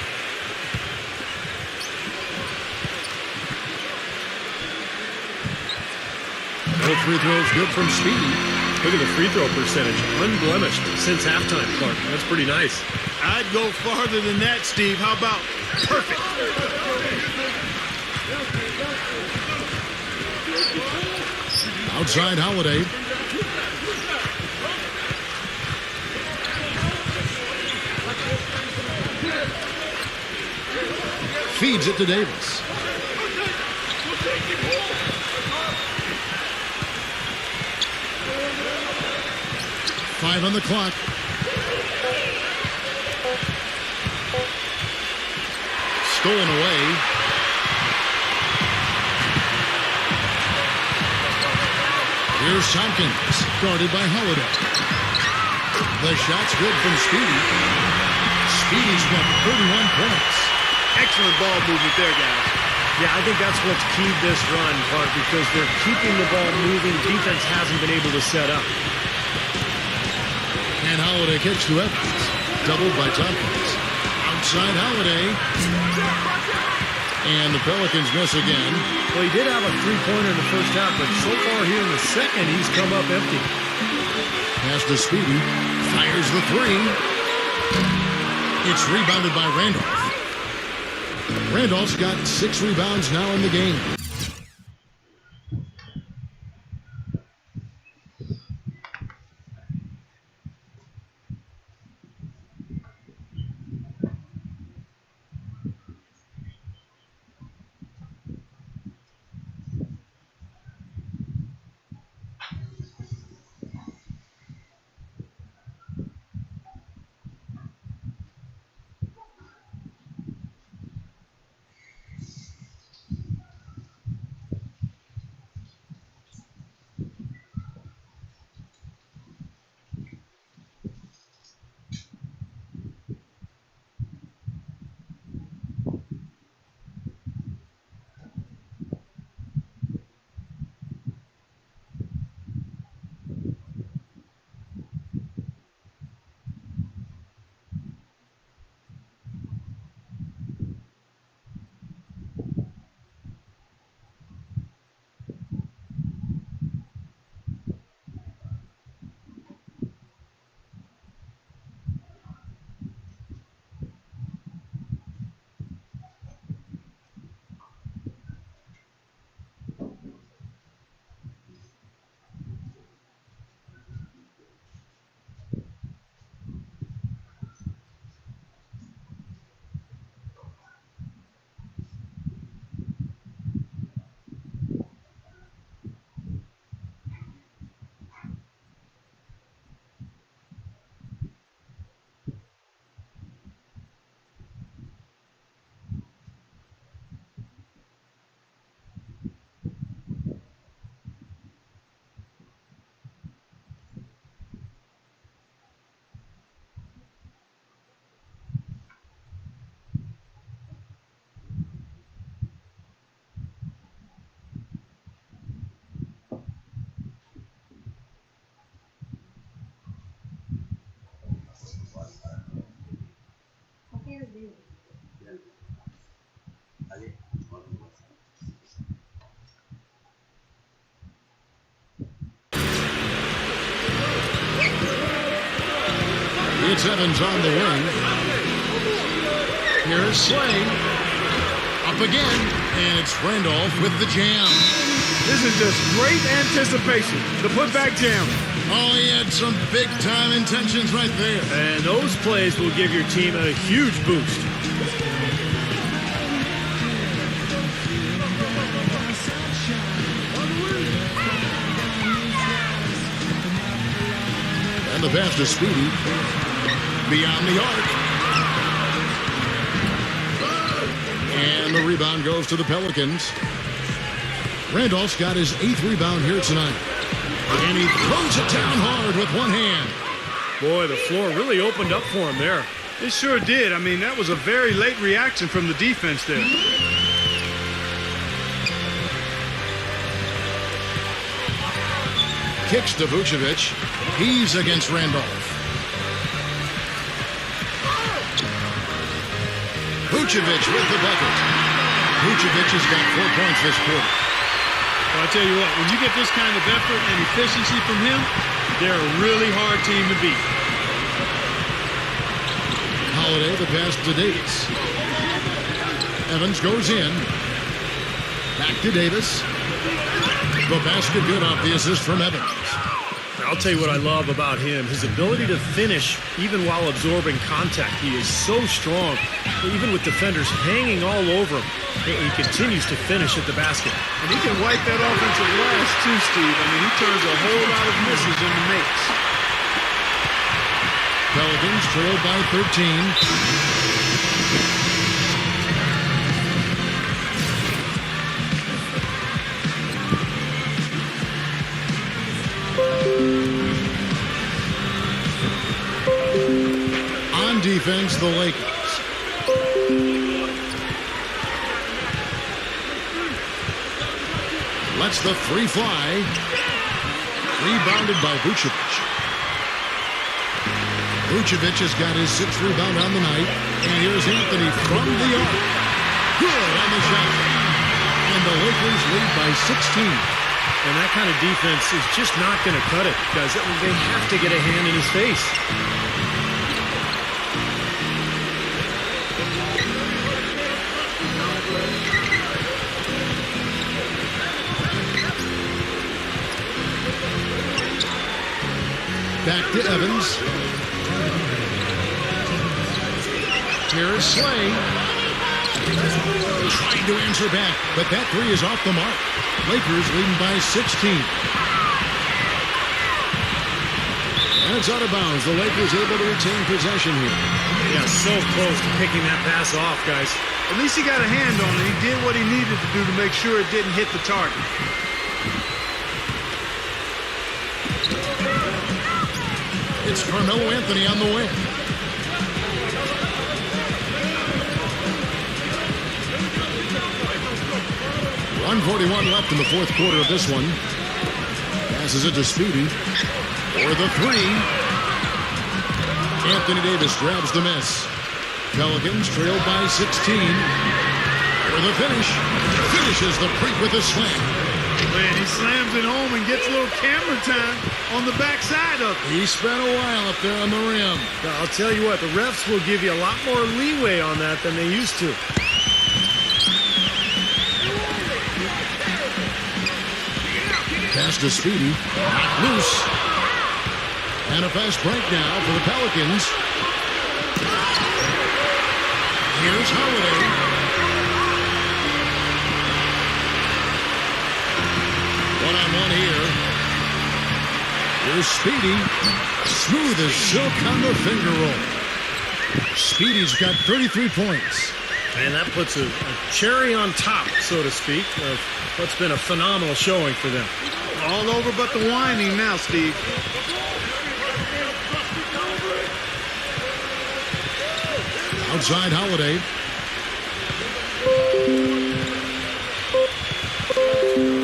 Both free throws good from Speedy. Look at the free throw percentage. Unblemished since halftime, Clark. That's pretty nice. I'd go farther than that, Steve. How about perfect? Outside Holiday. Feeds it to Davis. Five on the clock. Stolen away. Here's Tompkins, guarded by Holiday. The shot's good from Speedy. Speedy's got 31 points. Excellent ball movement there, guys. Yeah, I think that's what's keyed this run, Clark, because they're keeping the ball moving. Defense hasn't been able to set up. And Holiday kicks to Evans. Doubled by Tompkins. Outside Holiday. And the Pelicans miss again. Well, he did have a three-pointer in the first half, but so far here in the second, he's come up empty. Pass to Speedy. Fires the three. It's rebounded by Randolph. Randolph's got 6 rebounds now in the game. It's Evans on the wing. Here's Slay. Up again. And it's Randolph with the jam. This is just great anticipation. The putback jam. Oh, he had some big-time intentions right there. And those plays will give your team a huge boost. And the pass to Speedy. Beyond the arc. And the rebound goes to the Pelicans. Randolph's got his 8th rebound here tonight. And he throws it down hard with one hand. Boy, the floor really opened up for him there. It sure did. I mean, that was a very late reaction from the defense there. Kicks to Vucevic. He's against Randolph. Vucevic with the bucket. Vucevic has got 4 points this quarter. Well, I tell you what, when you get this kind of effort and efficiency from him, they're a really hard team to beat. Holiday, the pass to Davis. Evans goes in. Back to Davis. The basket good off the assist from Evans. I'll tell you what I love about him, his ability to finish even while absorbing contact. He is so strong, even with defenders hanging all over him. He continues to finish at the basket. And he can wipe that offensive glass too, Steve. I mean, he turns a whole lot of misses into makes. Pelicans trailed by 13. On defense, the Lakers. Lets the three fly. Rebounded by Vucevic. Vucevic has got his 6th rebound on the night. And here's Anthony from the arc. Good on the shot. And the Lakers lead by 16. And that kind of defense is just not going to cut it, guys. They have to get a hand in his face. Back to Evans. Here is Slay. Trying to answer back, but that three is off the mark. Lakers leading by 16. And it's out of bounds. The Lakers able to retain possession here. Yeah, so close to picking that pass off, guys. At least he got a hand on it. He did what he needed to do to make sure it didn't hit the target. It's Carmelo Anthony on the wing. .141 left in the fourth quarter of this one. Passes it to Speedy. For the three. Anthony Davis grabs the miss. Pelicans trailed by 16. For the finish. Finishes the creep with a slam. Man, he slams it home and gets a little camera time on the backside of it. He spent a while up there on the rim. Now, I'll tell you what, the refs will give you a lot more leeway on that than they used to. Pass to Speedy. Knocked loose. And a fast break now for the Pelicans. Here's Holiday. One-on-one here. Here's Speedy. Smooth as silk on the finger roll. Speedy's got 33 points. And that puts a cherry on top, so to speak, of what's been a phenomenal showing for them. All over but the whining now, Steve. Outside Holiday.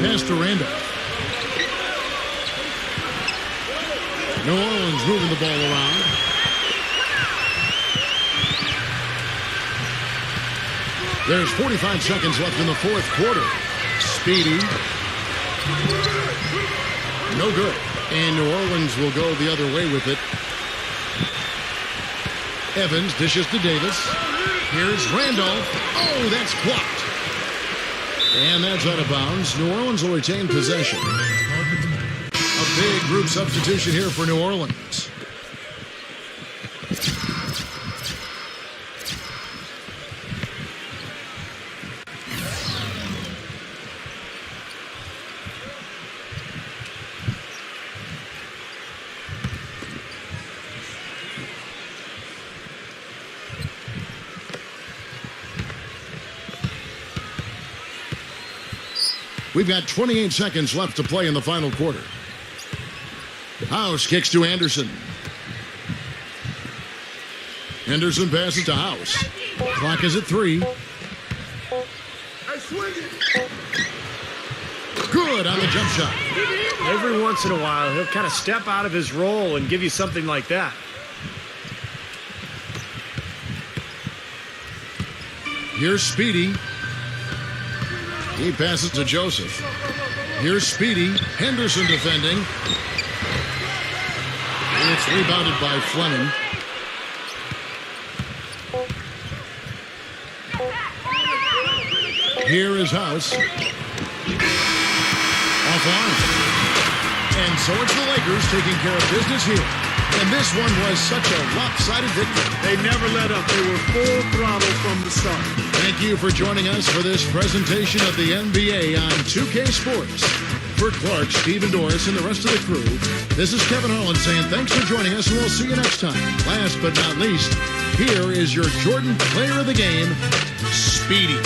Pass to Randolph. New Orleans moving the ball around. There's 45 seconds left in the fourth quarter. Speedy. No good. And New Orleans will go the other way with it. Evans dishes to Davis. Here's Randolph. Oh, that's blocked. And that's out of bounds. New Orleans will retain possession. A big group substitution here for New Orleans. We've got 28 seconds left to play in the final quarter. House kicks to Anderson. Henderson passes to House. Clock is at 3. Good on the jump shot. Every once in a while, he'll kind of step out of his role and give you something like that. Here's Speedy. He passes to Joseph. Here's Speedy. Henderson defending. And it's rebounded by Fleming. Here is House. Offline. And so it's the Lakers taking care of business here. And this one was such a lopsided victory. They never let up. They were full throttle from the start. Thank you for joining us for this presentation of the NBA on 2K Sports. For Clark, Stephen Doris, and the rest of the crew, this is Kevin Holland saying thanks for joining us, and we'll see you next time. Last but not least, here is your Jordan Player of the Game, Speedy.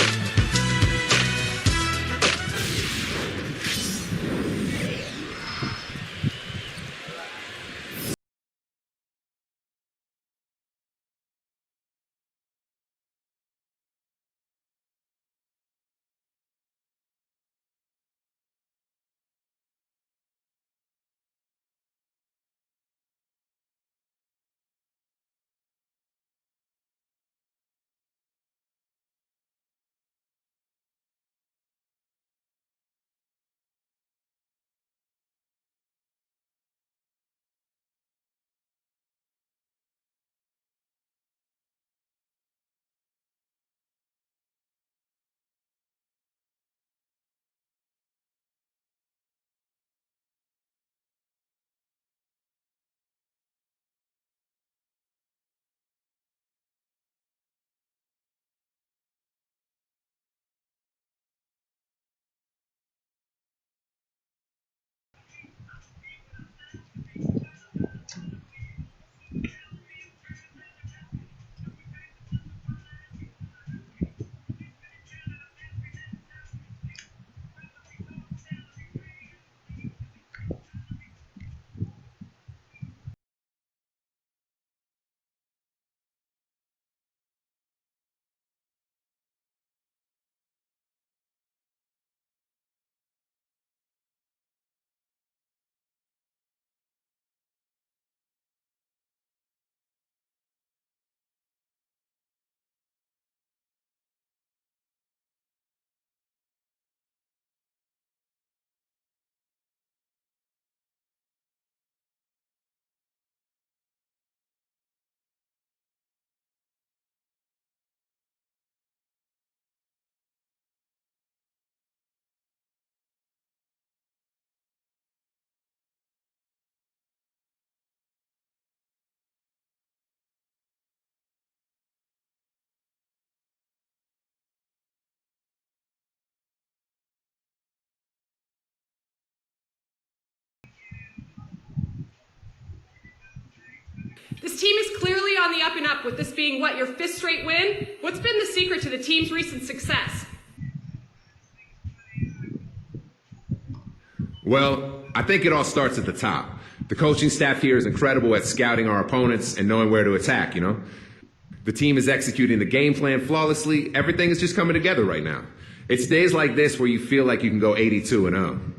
This team is clearly on the up and up, with this being, what, your 5th straight win? What's been the secret to the team's recent success? Well, I think it all starts at the top. The coaching staff here is incredible at scouting our opponents and knowing where to attack, you know? The team is executing the game plan flawlessly. Everything is just coming together right now. It's days like this where you feel like you can go 82-0.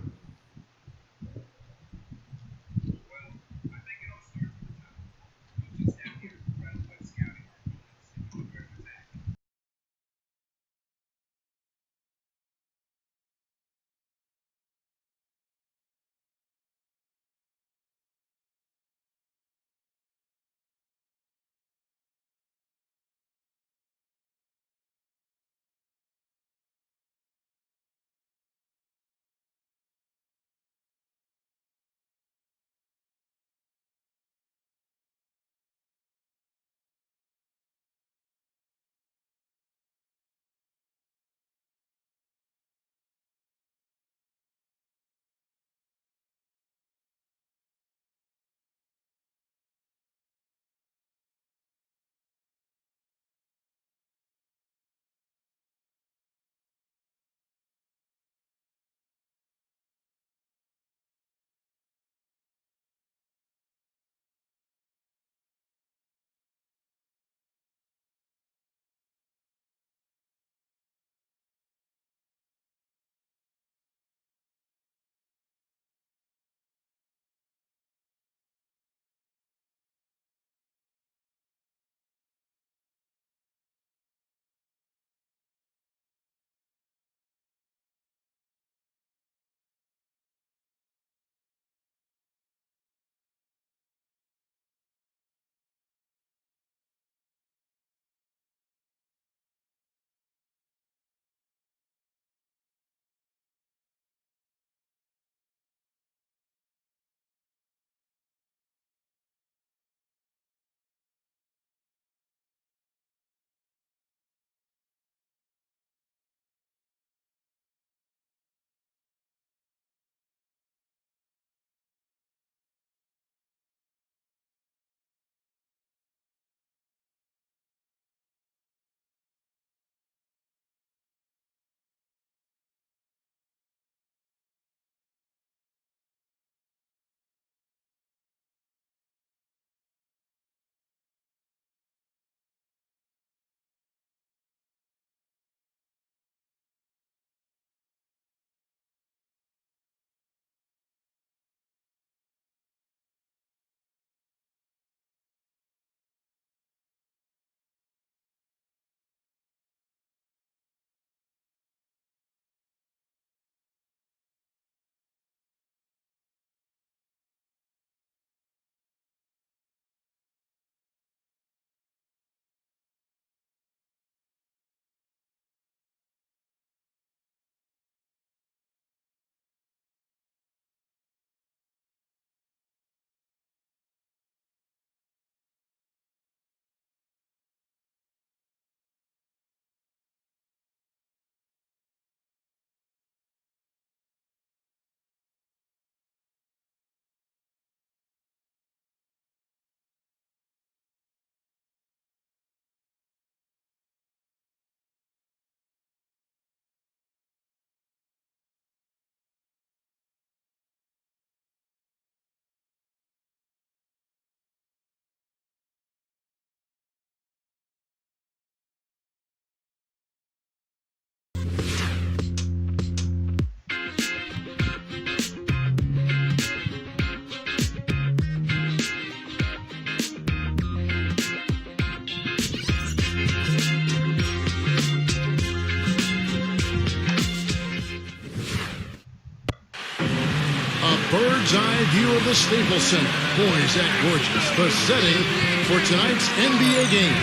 bird's-eye view of the Staples Center. Boy, is that gorgeous. The setting for tonight's NBA game.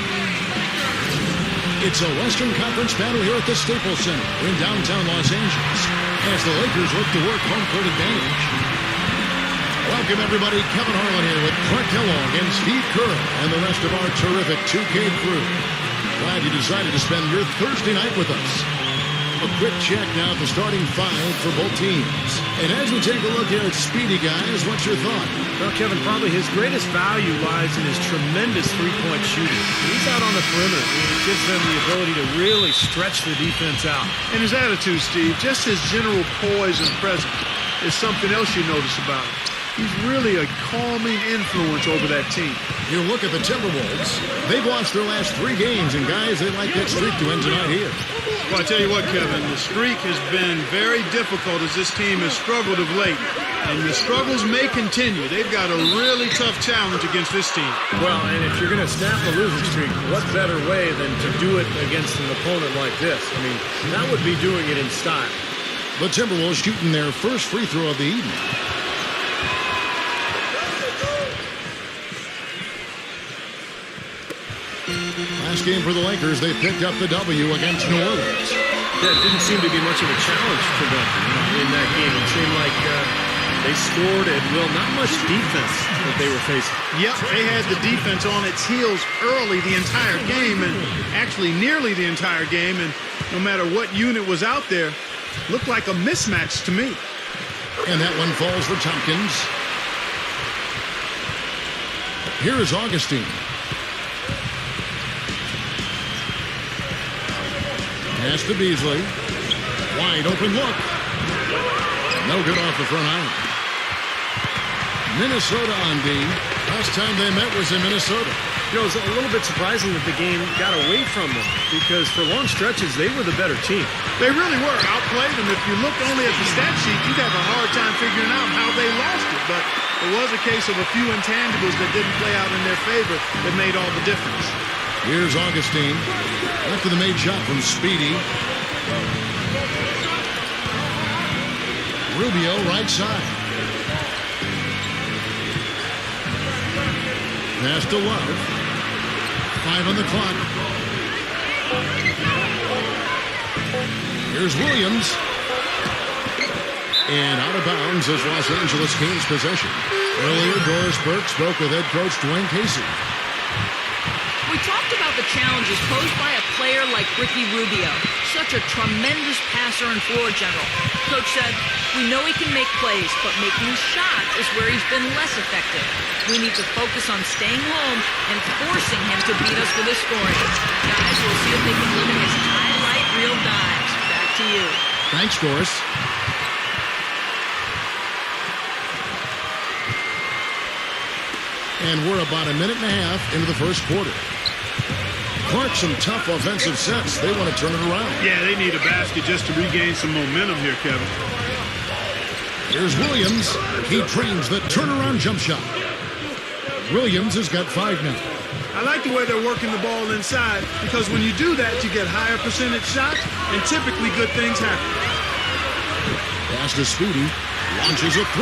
It's a Western Conference battle here at the Staples Center in downtown Los Angeles as the Lakers look to work home court advantage. Welcome, everybody. Kevin Harlan here with Clark Kellogg and Steve Kerr and the rest of our terrific 2K crew. Glad you decided to spend your Thursday night with us. A quick check now at the starting five for both teams. And as we take a look here at Speedy, guys, what's your thought? Well, Kevin, probably his greatest value lies in his tremendous three-point shooting. He's out on the perimeter. It gives them the ability to really stretch the defense out. And his attitude, Steve, just his general poise and presence is something else you notice about him. He's really a calming influence over that team. You look at the Timberwolves. They've lost their last 3 games, and guys, they like that streak to end tonight here. Well, I tell you what, Kevin, the streak has been very difficult as this team has struggled of late. And the struggles may continue. They've got a really tough challenge against this team. Well, and if you're going to snap the losing streak, what better way than to do it against an opponent like this? I mean, that would be doing it in style. The Timberwolves shooting their first free throw of the evening. Last game for the Lakers, they picked up the W against New Orleans. Yeah, it didn't seem to be much of a challenge for them in that game. It seemed like they scored at will, not much defense that they were facing. Yep, they had the defense on its heels early the entire game, and actually nearly the entire game, and no matter what unit was out there, looked like a mismatch to me. And that one falls for Tompkins. Here is Augustine. Pass to Beasley. Wide open look. No good off the front iron. Minnesota on D. Last time they met was in Minnesota. You know, it was a little bit surprising that the game got away from them because for long stretches, they were the better team. They really were. Outplayed them. If you looked only at the stat sheet, you'd have a hard time figuring out how they lost it. But it was a case of a few intangibles that didn't play out in their favor that made all the difference. Here's Augustine. After the made shot from Speedy. Rubio right side. Pass to Love. 5 on the clock. Here's Williams. And out of bounds is Los Angeles Kings possession. Earlier, Doris Burke spoke with head coach Dwayne Casey. We talked about the challenges posed by a player like Ricky Rubio, such a tremendous passer and floor general. Coach said, we know he can make plays, but making shots is where he's been less effective. We need to focus on staying home and forcing him to beat us with his scoring. Guys, we'll see if they can limit his highlight reel dives. Back to you. Thanks, Doris. And we're about a minute and a half into the first quarter. Clark, some tough offensive sets. They want to turn it around. Yeah, they need a basket just to regain some momentum here, Kevin. Here's Williams. He trains the turnaround jump shot. Williams has got 5 now. I like the way they're working the ball inside because when you do that, you get higher percentage shots, and typically good things happen. Pass to Speedy. Launches a 3.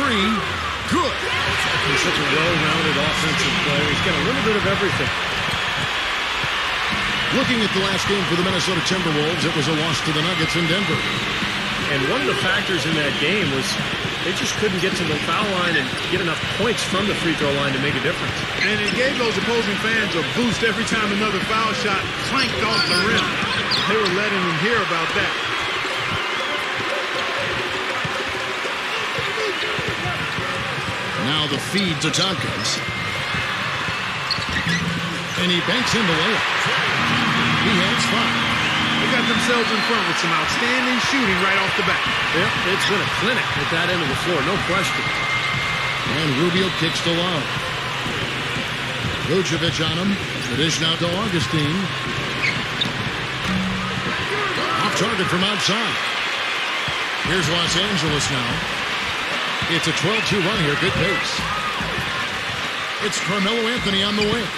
Good. He's such a well-rounded offensive player. He's got a little bit of everything. Looking at the last game for the Minnesota Timberwolves, it was a loss to the Nuggets in Denver. And one of the factors in that game was they just couldn't get to the foul line and get enough points from the free throw line to make a difference. And it gave those opposing fans a boost every time another foul shot clanked off the rim. They were letting them hear about that. Now the feed to Tompkins. And he banks in the layup. He has 5. They got themselves in front with some outstanding shooting right off the bat. Yep, it's been a clinic at that end of the floor, no question. And Rubio kicks to Love. Vucevic on him. The dish now to Augustine. Off target from outside. Here's Los Angeles now. It's a 12-2 run here. Good pace. It's Carmelo Anthony on the wing.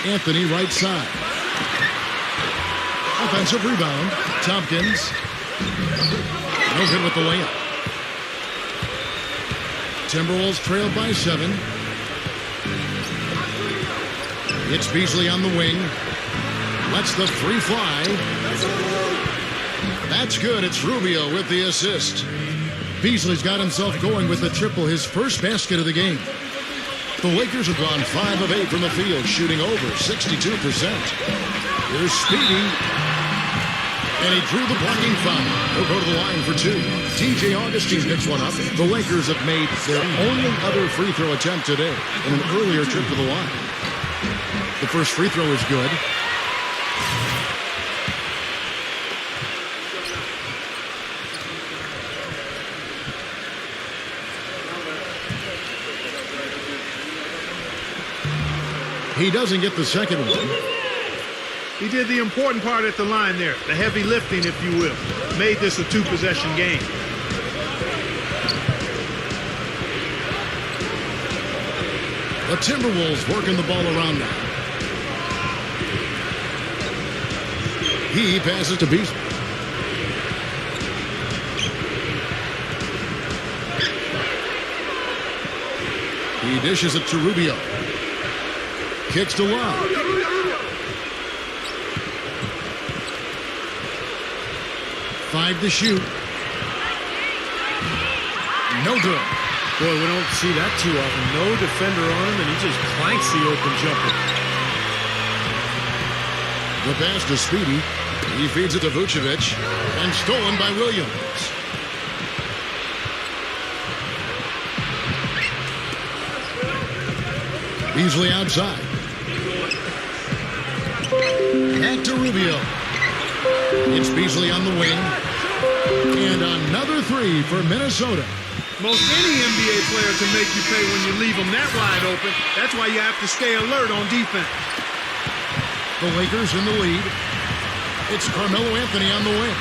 Anthony right side. Offensive rebound. Tompkins. No good with the layup. Timberwolves trailed by 7. It's Beasley on the wing. Lets the free fly. That's good. It's Rubio with the assist. Beasley's got himself going with the triple, his first basket of the game. The Lakers have gone 5 of 8 from the field, shooting over 62%. Here's Speedy. And he drew the blocking foul. He'll go to the line for 2. TJ Augustine picks one up. The Lakers have made their only other free throw attempt today in an earlier trip to the line. The first free throw is good. He doesn't get the second one. He did the important part at the line there, the heavy lifting, if you will. Made this a 2-possession game. The Timberwolves working the ball around now. He passes to Beasley. He dishes it to Rubio. Kicks to Love. Five to shoot. No good. Boy, we don't see that too often. No defender on him, and he just clanks the open jumper. The pass to Speedy. He feeds it to Vucevic. And stolen by Williams. Beasley outside. Back to Rubio. It's Beasley on the wing. And another 3 for Minnesota. Most any NBA player can make you pay when you leave them that wide open. That's why you have to stay alert on defense. The Lakers in the lead. It's Carmelo Anthony on the wing.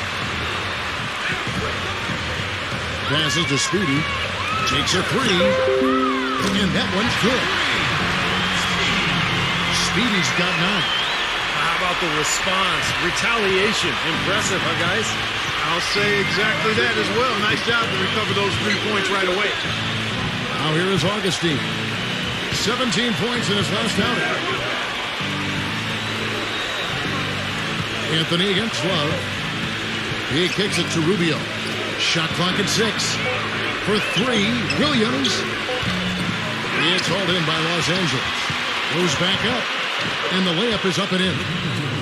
Passes to Speedy. Takes a 3. And that one's good. Speedy's got 9. How about the response? Retaliation. Impressive, huh, guys? I'll say exactly that as well. Nice job to recover those 3 points right away. Now here is Augustine. 17 points in his last outing. Anthony against Love. He kicks it to Rubio. Shot clock at 6. For 3, Williams. It's hauled in by Los Angeles. Goes back up. And the layup is up and in.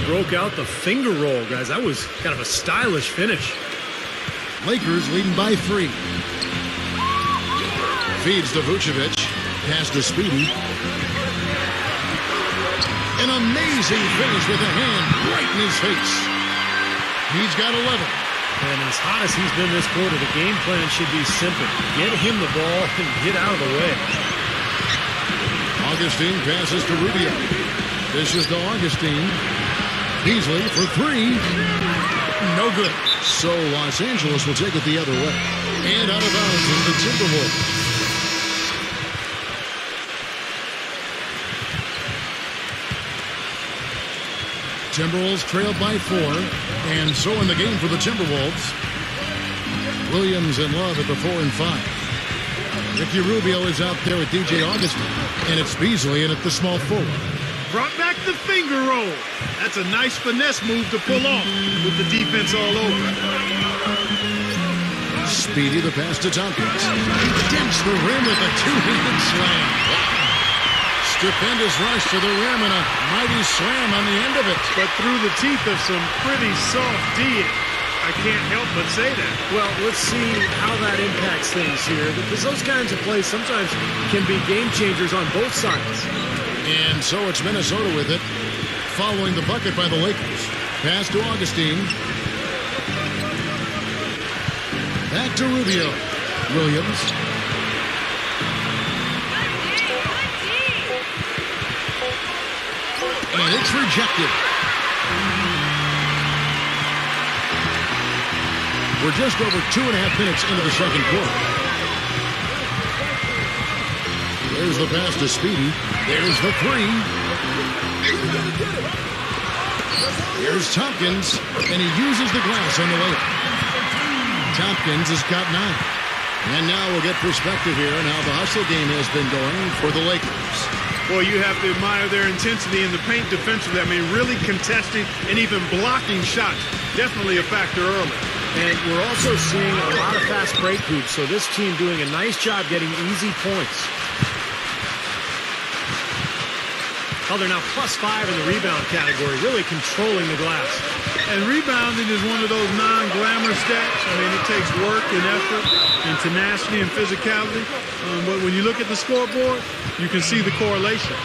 Broke out the finger roll, guys. That was kind of a stylish finish. Lakers leading by 3. Feeds to Vucevic. Pass to Speedy. An amazing finish with a hand right in his face. He's got 11. And as hot as he's been this quarter, the game plan should be simple. Get him the ball and get out of the way. Augustine passes to Rubio. This is to Augustine. Beasley for 3. No good. So Los Angeles will take it the other way. And out of bounds is the Timberwolves. Timberwolves trailed by 4. And so in the game for the Timberwolves. Williams and Love at the 4 and 5. Ricky Rubio is out there with DJ Augustine. And it's Beasley in at the small forward. Brought back the finger roll. That's a nice finesse move to pull off with the defense all over. Speedy the pass to Tompkins. He dents the rim with a 2-handed slam. Wow. Stupendous rush to the rim and a mighty slam on the end of it. But through the teeth of some pretty soft D. I can't help but say that. Well, let's see how that impacts things here, because those kinds of plays sometimes can be game changers on both sides. And so it's Minnesota with it, following the bucket by the Lakers. Pass to Augustine. Back to Rubio. Williams. And it's rejected. We're just over 2.5 minutes into the second quarter. There's the pass to Speedy. There's the 3. Here's Tompkins, and he uses the glass on the layup. Tompkins has got 9. And now we'll get perspective here on how the hustle game has been going for the Lakers. Boy, you have to admire their intensity in the paint defensively. I mean, really contesting and even blocking shots. Definitely a factor early. And we're also seeing a lot of fast break hoops, so this team doing a nice job getting easy points. Oh, they're now +5 in the rebound category, really controlling the glass. And rebounding is one of those non-glamour stats. I mean, it takes work and effort and tenacity and physicality. But when you look at the scoreboard, you can see the correlation.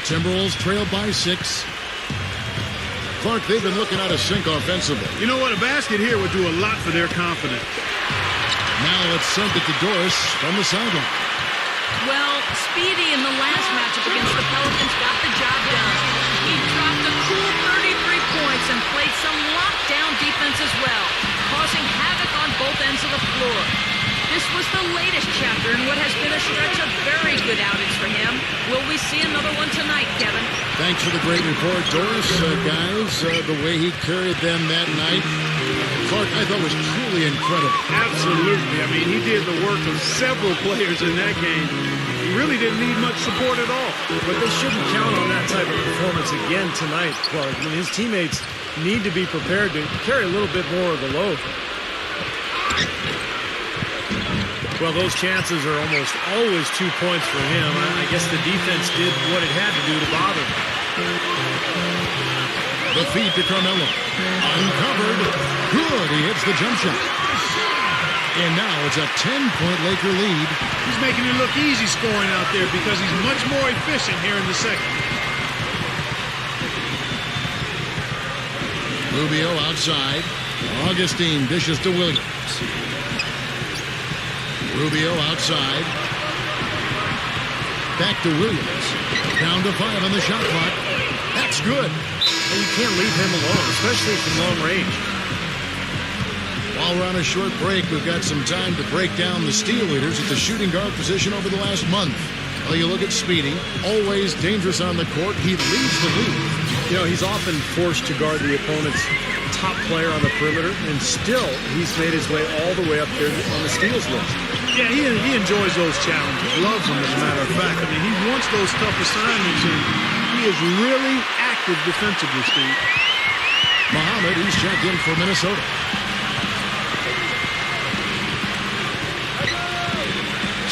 Timberwolves trailed by 6. Clark, they've been looking out of sync offensively. You know what? A basket here would do a lot for their confidence. Now let's send it to Doris from the sideline. Well, Speedy in the last matchup against the Pelicans got the job done. He dropped a cool 33 points and played some lockdown defense as well, causing havoc on both ends of the floor. This was the latest chapter in what has been a stretch of very good outings for him. Will we see another one tonight, Kevin? Thanks for the great report, Doris. Guys, the way he carried them that night, Clark, I thought was truly incredible. Absolutely. I mean, he did the work of several players in that game. He really didn't need much support at all. But they shouldn't count on that type of performance again tonight, Clark. I mean, his teammates need to be prepared to carry a little bit more of the load. Well, those chances are almost always 2 points for him. I guess the defense did what it had to do to bother him. The feed to Carmelo. Uncovered. Good. He hits the jump shot. And now it's a 10-point Laker lead. He's making it look easy scoring out there because he's much more efficient here in the second. Rubio outside. Augustine dishes to Williams. Rubio outside. Back to Williams. Down to 5 on the shot clock. That's good. And you can't leave him alone, especially from long range. While we're on a short break, we've got some time to break down the steal leaders at the shooting guard position over the last month. Well, you look at Speedy, always dangerous on the court. He leads the league. You know, he's often forced to guard the opponent's top player on the perimeter, and still he's made his way all the way up there on the steals list. Yeah, he enjoys those challenges. Loves them, as a matter of fact. I mean, he wants those tough assignments, and he is really active defensively, Steve. Muhammad, he's checked in for Minnesota.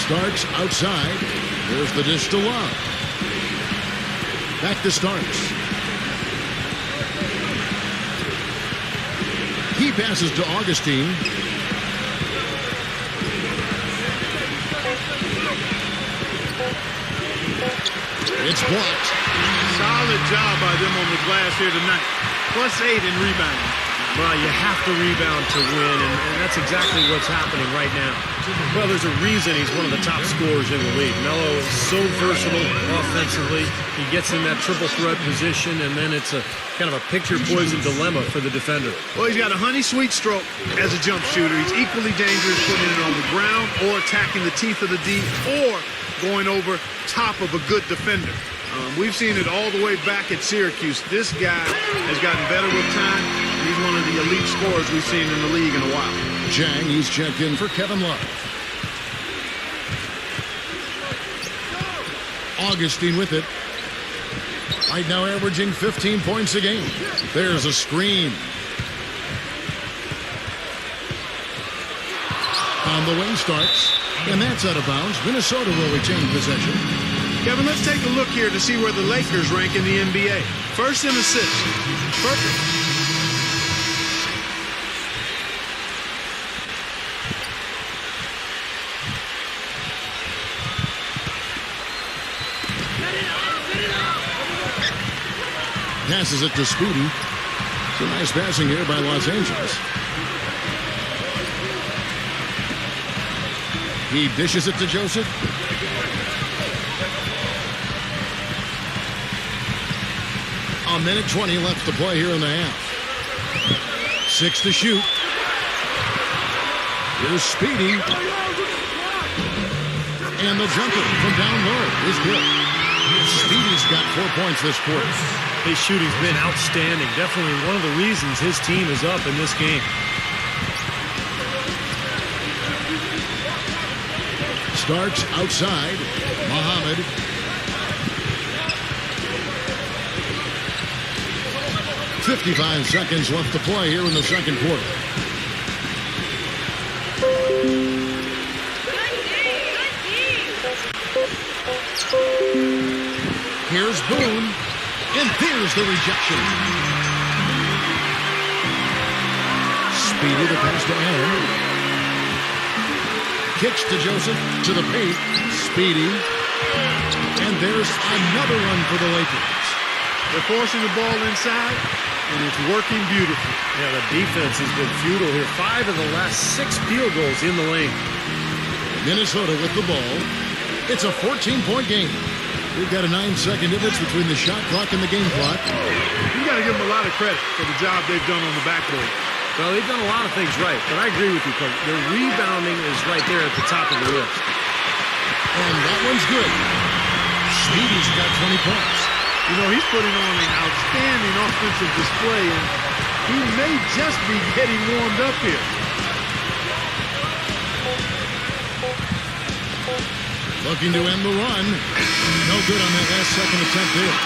Starks outside. There's the dish to Love. Back to Starks. He passes to Augustine. It's blocked. Solid job by them on the glass here tonight. +8 in rebounding. Well, you have to rebound to win, and that's exactly what's happening right now. Well, there's a reason he's one of the top scorers in the league. Melo is so versatile offensively. He gets in that triple threat position, and then it's a kind of a picture-poison dilemma for the defender. Well, he's got a honey-sweet stroke as a jump shooter. He's equally dangerous putting it on the ground or attacking the teeth of the D or going over top of a good defender. We've seen it all the way back at Syracuse. This guy has gotten better with time. He's one of the elite scorers we've seen in the league in a while. Jang, he's checked in for Kevin Love. Augustine with it. Right now averaging 15 points a game. There's a screen. On the wing Starks. And that's out of bounds. Minnesota will retain possession. Kevin, let's take a look here to see where the Lakers rank in the NBA. First in assists. Perfect. Passes it to Speedy. Some nice passing here by Los Angeles. He dishes it to Joseph. A minute 20 left to play here in the half. 6 to shoot. Here's Speedy. And the jumper from down low is good. Speedy's got 4 points this quarter. His shooting's been outstanding. Definitely one of the reasons his team is up in this game. Starts outside. Muhammad. .55 seconds left to play here in the second quarter. Here's Boone, and there's the rejection. Speedy the pass to Aaron. Kicks to Joseph, to the paint. Speedy. And there's another one for the Lakers. They're forcing the ball inside, and it's working beautifully. Yeah, the defense has been futile here. 5 of the last 6 field goals in the lane. Minnesota with the ball. It's a 14-point game. We've got a 9-second difference between the shot clock and the game clock. You got to give them a lot of credit for the job they've done on the backboard. Well, they've done a lot of things right, but I agree with you, Coach. Their rebounding is right there at the top of the list. And that one's good. Speedy's got 20 points. You know, he's putting on an outstanding offensive display, and he may just be getting warmed up here. Looking to end the run. No good on that last second attempt there.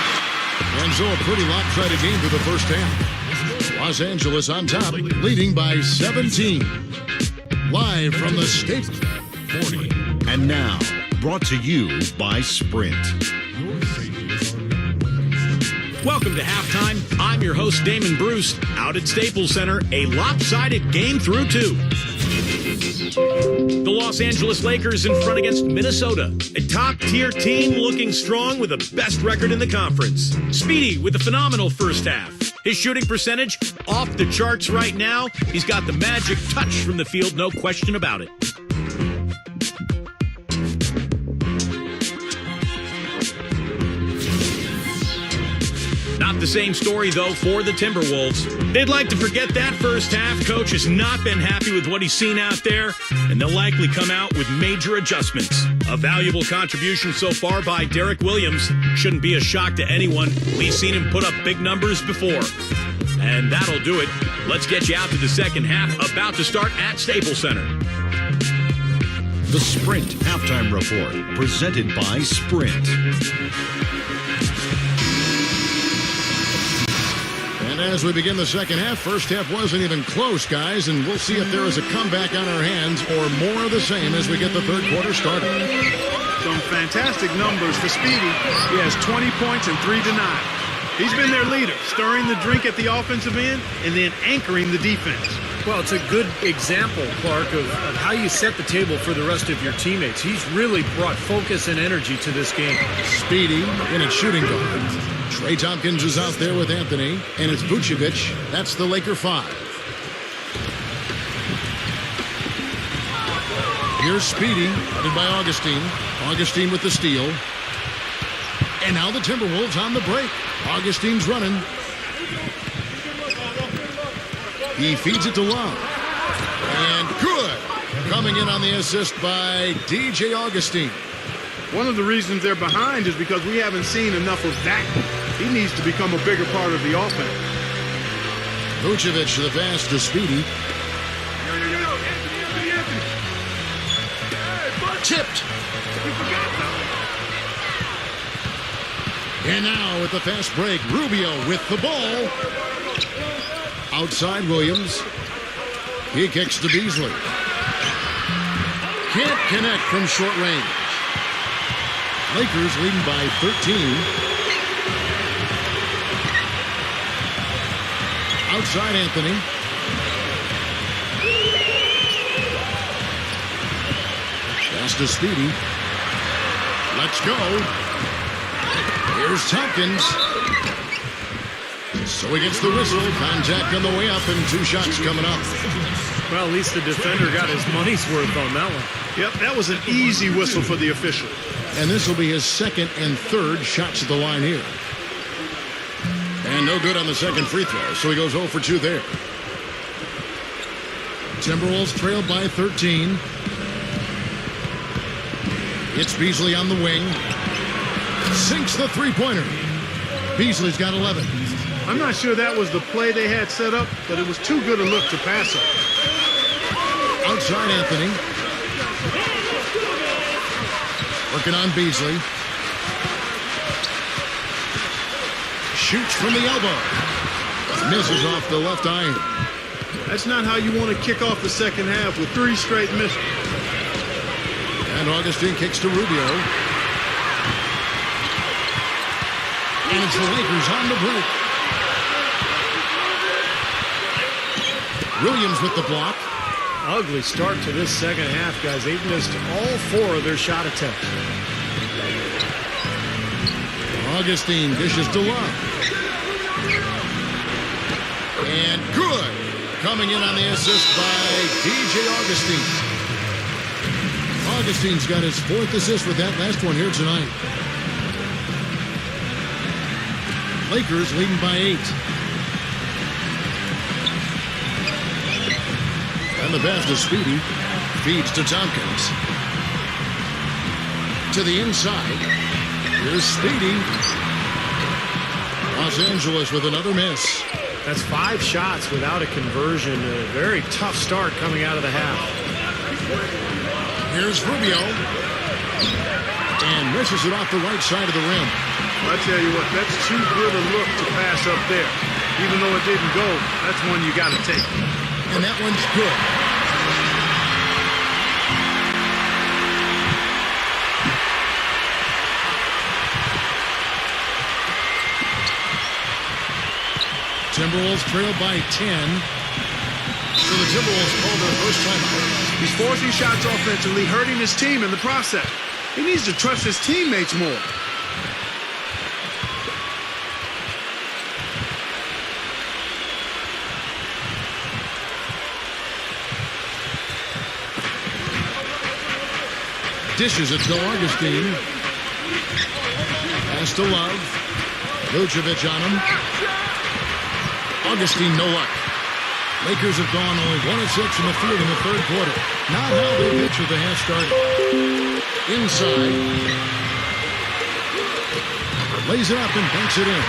And so a pretty lopsided game through the first half. Los Angeles on top, leading by 17. Live from the State 40. And now, brought to you by Sprint. Welcome to halftime. I'm your host, Damon Bruce. Out at Staples Center, a lopsided game through 2. The Los Angeles Lakers in front against Minnesota, a top-tier team looking strong with the best record in the conference. Speedy with a phenomenal first half. His shooting percentage off the charts right now. He's got the magic touch from the field, no question about it. Not the same story, though, for the Timberwolves. They'd like to forget that first half. Coach has not been happy with what he's seen out there, and they'll likely come out with major adjustments. A valuable contribution so far by Derek Williams. Shouldn't be a shock to anyone. We've seen him put up big numbers before. And that'll do it. Let's get you out to the second half, about to start at Staples Center. The Sprint Halftime Report, presented by Sprint. And as we begin the second half, first half wasn't even close, guys, and we'll see if there is a comeback on our hands or more of the same as we get the third quarter started. Some fantastic numbers for Speedy. He has 20 points and 3 denied. He's been their leader, stirring the drink at the offensive end and then anchoring the defense. Well, it's a good example, Clark, of how you set the table for the rest of your teammates. He's really brought focus and energy to this game. Speedy in its shooting guard. Trey Tompkins is out there with Anthony, and it's Vucevic. That's the Laker 5. Here's Speedy, headed by Augustine. Augustine with the steal. And now the Timberwolves on the break. Augustine's running. He feeds it to Love. And good. Coming in on the assist by DJ Augustine. One of the reasons they're behind is because we haven't seen enough of that. He needs to become a bigger part of the offense. Vucevic to the pass to Speedy. Tipped. And now with the fast break, Rubio with the ball. Outside Williams. He kicks to Beasley. Can't connect from short range. Lakers leading by 13. Outside Anthony. Pass to Speedy. Let's go. Here's Tompkins. So he gets the whistle. Contact on the way up and 2 shots coming up. Well, at least the defender got his money's worth on that one. Yep, that was an easy whistle for the official. And this will be his second and third shots at the line here. And no good on the second free throw, so he goes 0 for 2 there. Timberwolves trailed by 13. It's Beasley on the wing. Sinks the three-pointer. Beasley's got 11. I'm not sure that was the play they had set up, but it was too good a look to pass up. Outside Anthony. Working on Beasley. Shoots from the elbow. Misses off the left eye. That's not how you want to kick off the second half with 3 straight misses. And Augustine kicks to Rubio. And it's the Lakers on the break. Williams with the block. Ugly start to this second half, guys. They've missed all 4 of their shot attempts. Augustine dishes to Love. And good. Coming in on the assist by DJ Augustine. Augustine's got his 4th assist with that last one here tonight. Lakers leading by 8. And the pass to Speedy. Feeds to Tompkins. To the inside. Here's Speedy. Los Angeles with another miss. That's 5 shots without a conversion. A very tough start coming out of the half. Here's Rubio. And misses it off the right side of the rim. Well, I tell you what, that's too good a look to pass up there. Even though it didn't go, that's one you got to take. And that one's good. Timberwolves trail by 10. So the Timberwolves call their first timeout. He's forcing shots offensively, hurting his team in the process. He needs to trust his teammates more. Dishes it to Augustine. Pass to Love. Vucevic on him. Augustine, no luck. Lakers have gone only 1 of 6 from the field in the third quarter. Not how they pitched with the half started. Inside. Lays it up and banks it in.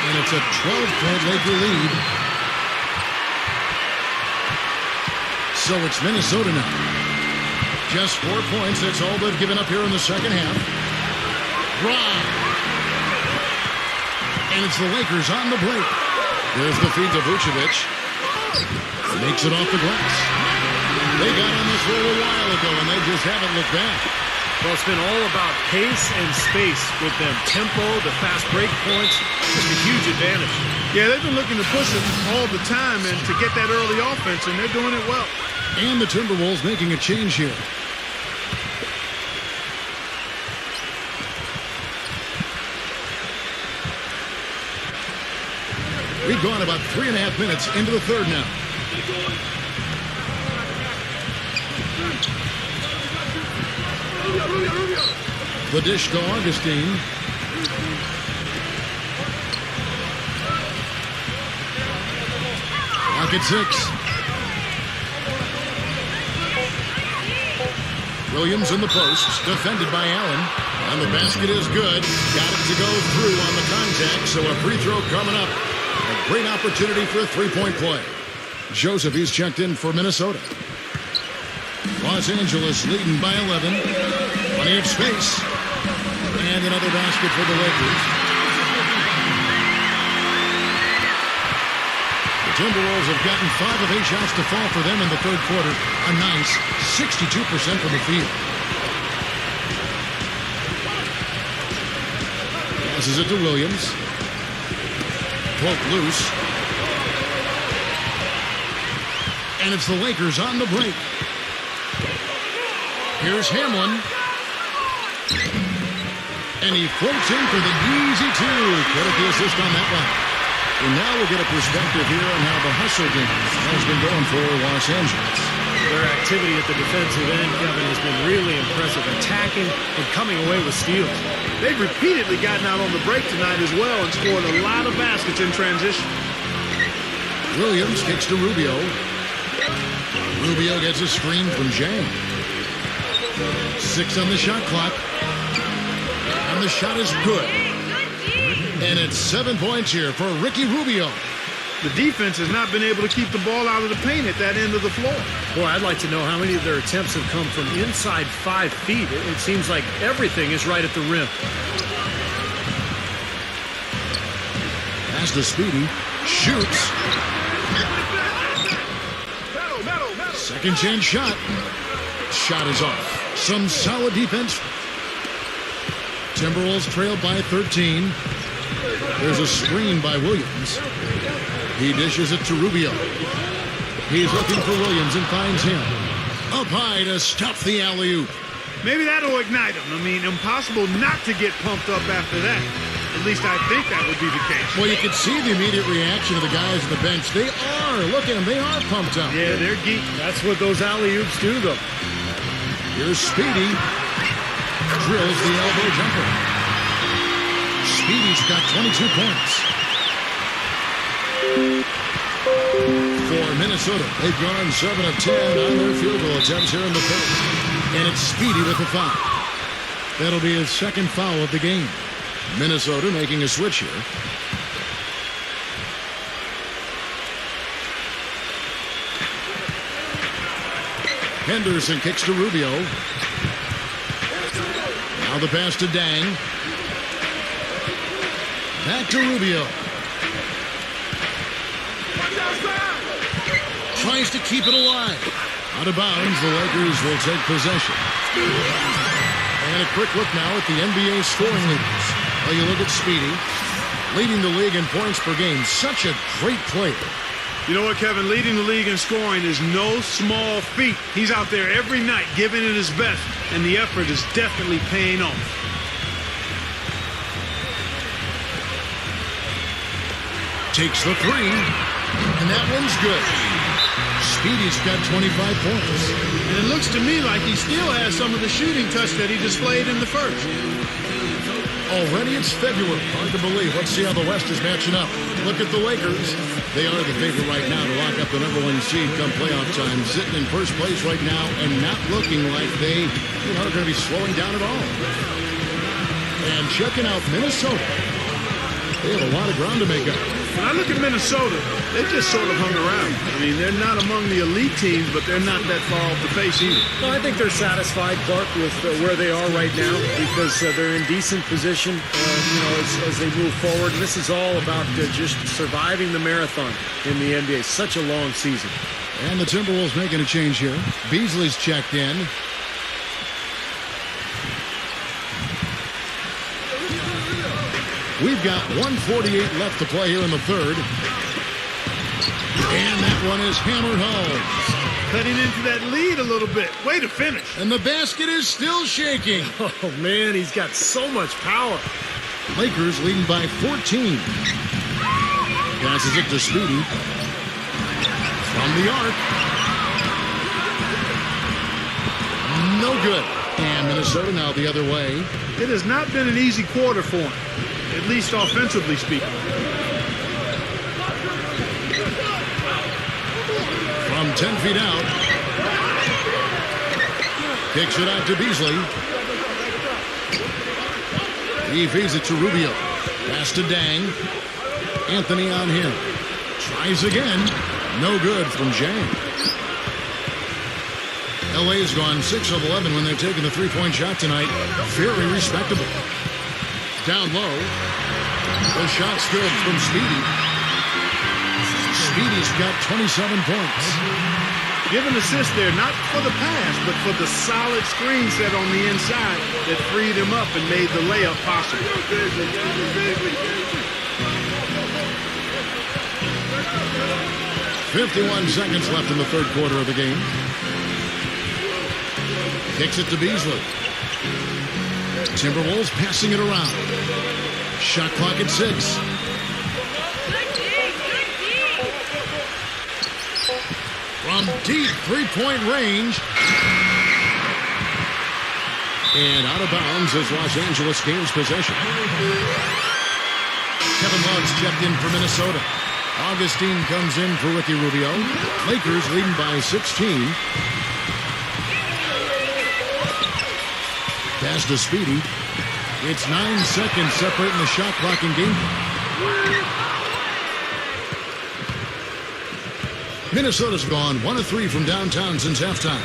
And it's a 12-point Laker lead. So it's Minnesota now. Just 4 points. That's all they've given up here in the second half. Brown. And it's the Lakers on the break. There's the feed to Vucevic. Makes it off the glass. They got on this roll a while ago, and they just haven't looked back. Well, it's been all about pace and space with them. Tempo, the fast break points, just a huge advantage. Yeah, they've been looking to push it all the time and to get that early offense, and they're doing it well. And the Timberwolves making a change here. We've gone about 3.5 minutes into the third now. The dish to Augustine. Clock at 6. Williams in the post, defended by Allen. And the basket is good. Got it to go through on the contact, so a free throw coming up. A great opportunity for a three-point play. Joseph, he's checked in for Minnesota. Los Angeles leading by 11. Plenty of space. And another basket for the Lakers. The Timberwolves have gotten 5 of 8 shots to fall for them in the third quarter. A nice 62% from the field. Passes it to Williams. Broke loose. And it's the Lakers on the break. Here's Hamlin. And he floats in for the easy 2. Credit the assist on that one. And now we'll get a perspective here on how the hustle game has been going for Los Angeles. Their activity at the defensive end, Kevin, has been really impressive. Attacking and coming away with steals. They've repeatedly gotten out on the break tonight as well and scored a lot of baskets in transition. Williams kicks to Rubio. Rubio gets a screen from Jaymoen. 6 on the shot clock. And the shot is good. And it's 7 points here for Ricky Rubio. The defense has not been able to keep the ball out of the paint at that end of the floor. Boy, I'd like to know how many of their attempts have come from inside 5 feet. It seems like everything is right at the rim. Pass to Speedy. Shoots. Second chance shot. Shot is off. Some solid defense. Timberwolves trail by 13. There's a screen by Williams. He dishes it to Rubio. He's looking for Williams and finds him. Up high to stop the alley-oop. Maybe that'll ignite him. I mean, impossible not to get pumped up after that. At least I think that would be the case. Well, you can see the immediate reaction of the guys on the bench. They are. Look at them. They are pumped up. Yeah, they're geek. That's what those alley-oops do, though. Here's Speedy. Drills the elbow jumper. Speedy's got 22 points. For Minnesota, they've gone 7 of 10 on their field goal attempts here in the third. And it's Speedy with the foul. That'll be his second foul of the game. Minnesota making a switch here. Henderson kicks to Rubio. Now the pass to Dang. Back to Rubio. Tries to keep it alive. Out of bounds, the Lakers will take possession. And a quick look now at the NBA scoring leaders. Well, you look at Speedy, leading the league in points per game. Such a great player. You know what, Kevin? Leading the league in scoring is no small feat. He's out there every night giving it his best, and the effort is definitely paying off. Takes the three, and that one's good. Speedy's got 25 points. And it looks to me like he still has some of the shooting touch that he displayed in the first. Already it's February. Hard to believe. Let's see how the West is matching up. Look at the Lakers. They are the favorite right now to lock up the #1 seed come playoff time. Sitting in first place right now and not looking like they are going to be slowing down at all. And checking out Minnesota. They have a lot of ground to make up. When I look at Minnesota, they just sort of hung around. I mean, they're not among the elite teams, but they're not that far off the face either. No, I think they're satisfied, Clark, with where they are right now because they're in decent position, as they move forward. And this is all about just surviving the marathon in the NBA. Such a long season. And the Timberwolves making a change here. Beasley's checked in. We've got 1:48 left to play here in the third. And that one is hammered home. Cutting into that lead a little bit. Way to finish. And the basket is still shaking. Oh, man, he's got so much power. Lakers leading by 14. Passes it to Speedy. From the arc. No good. And Minnesota now the other way. It has not been an easy quarter for him, at least offensively speaking. From 10 feet out. Kicks it out to Beasley. He feeds it to Rubio. Pass to Dang. Anthony on him. Tries again. No good from Jang. LA's gone 6 of 11 when they've taken the three-point shot tonight. Very respectable. Down low. The shot's good from Speedy. Speedy's got 27 points. Give an assist there, not for the pass, but for the solid screen set on the inside that freed him up and made the layup possible. 51 seconds left in the third quarter of the game. Kicks it to Beasley. Timberwolves passing it around. Shot clock at 6. From deep three-point range. And out of bounds as Los Angeles gains possession. Kevin Love's checked in for Minnesota. Augustine comes in for Ricky Rubio. Lakers leading by 16. pass to Speedy. It's 9 seconds separating the shot clock and game. Minnesota's gone 1 of 3 from downtown since halftime.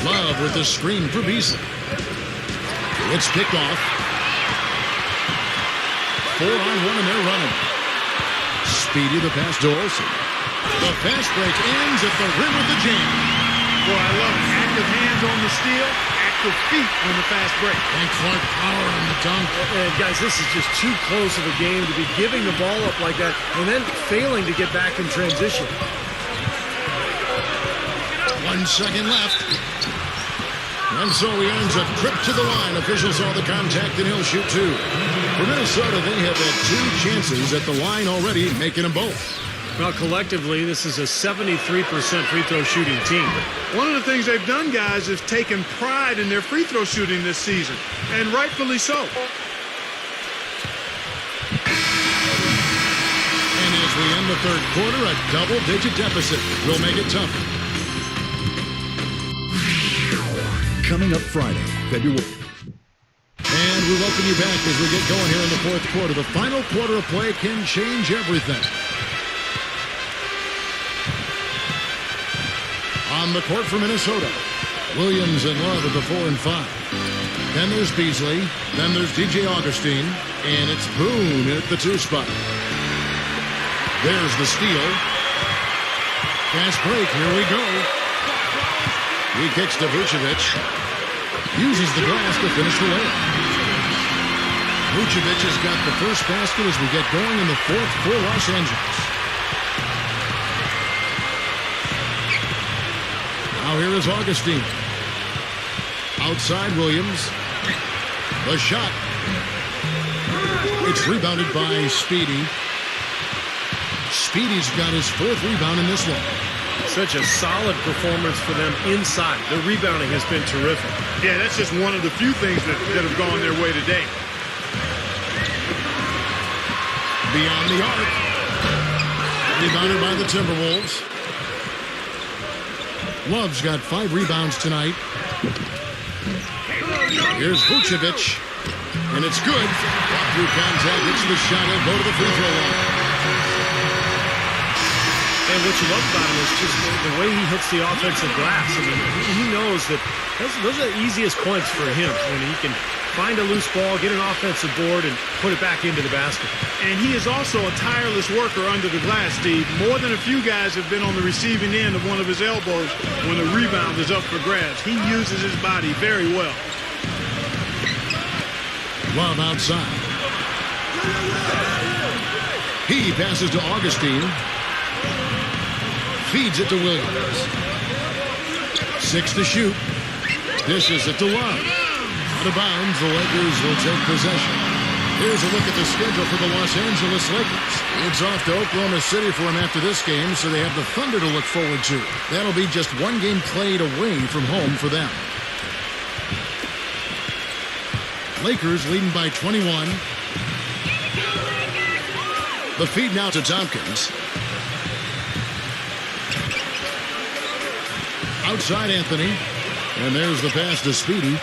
Love with the screen for Beasley. It's picked off. 4-on-1 and they're running. Speedy the pass to Olsen. The fast break ends at the rim with the jam. Boy, I love it. Active hands on the steal, active feet on the fast break. And Clark power on the dunk. And guys, this is just too close of a game to be giving the ball up like that and then failing to get back in transition. 1 second left. And so he earns a trip to the line. Officials saw the contact and he'll shoot 2. For Minnesota, they have had 2 chances at the line already, making them both. Well, collectively, this is a 73% free throw shooting team. One of the things they've done, guys, is taken pride in their free throw shooting this season, and rightfully so. And as we end the third quarter, a double-digit deficit will make it tough. Coming up Friday, February. And we welcome you back as we get going here in the fourth quarter. The final quarter of play can change everything. On the court for Minnesota, Williams and Love at the 4 and 5. Then there's Beasley. Then there's DJ Augustine. And it's Boone at the 2 spot. There's the steal. Fast break. Here we go. He kicks to Vucevic. Uses the glass to finish the layup. Vucevic has got the first basket as we get going in the fourth for Los Angeles. Now here is Augustine. Outside Williams. The shot. It's rebounded by Speedy. Speedy's got his 4th rebound in this one. Such a solid performance for them inside. The rebounding has been terrific. Yeah, that's just one of the few things that have gone their way today. Beyond the arc. Rebounded by the Timberwolves. Love's got 5 rebounds tonight. Here's Vucevic. And it's good. Walk through contact. Hits the shot. He'll go to the free throw line. And what you love about him is just the way he hits the offensive glass. I mean, he knows that those are the easiest points for him when he can find a loose ball, get an offensive board, and put it back into the basket. And he is also a tireless worker under the glass, Steve. More than a few guys have been on the receiving end of one of his elbows when the rebound is up for grabs. He uses his body very well. Love outside. He passes to Augustine. Feeds it to Williams. 6 to shoot. Dishes it to Love. Out of bounds, the Lakers will take possession. Here's a look at the schedule for the Los Angeles Lakers. It's off to Oklahoma City for them after this game, so they have the Thunder to look forward to. That'll be just 1 game played away from home for them. Lakers leading by 21. The feed now to Tompkins. Outside Anthony. And there's the pass to Speedy.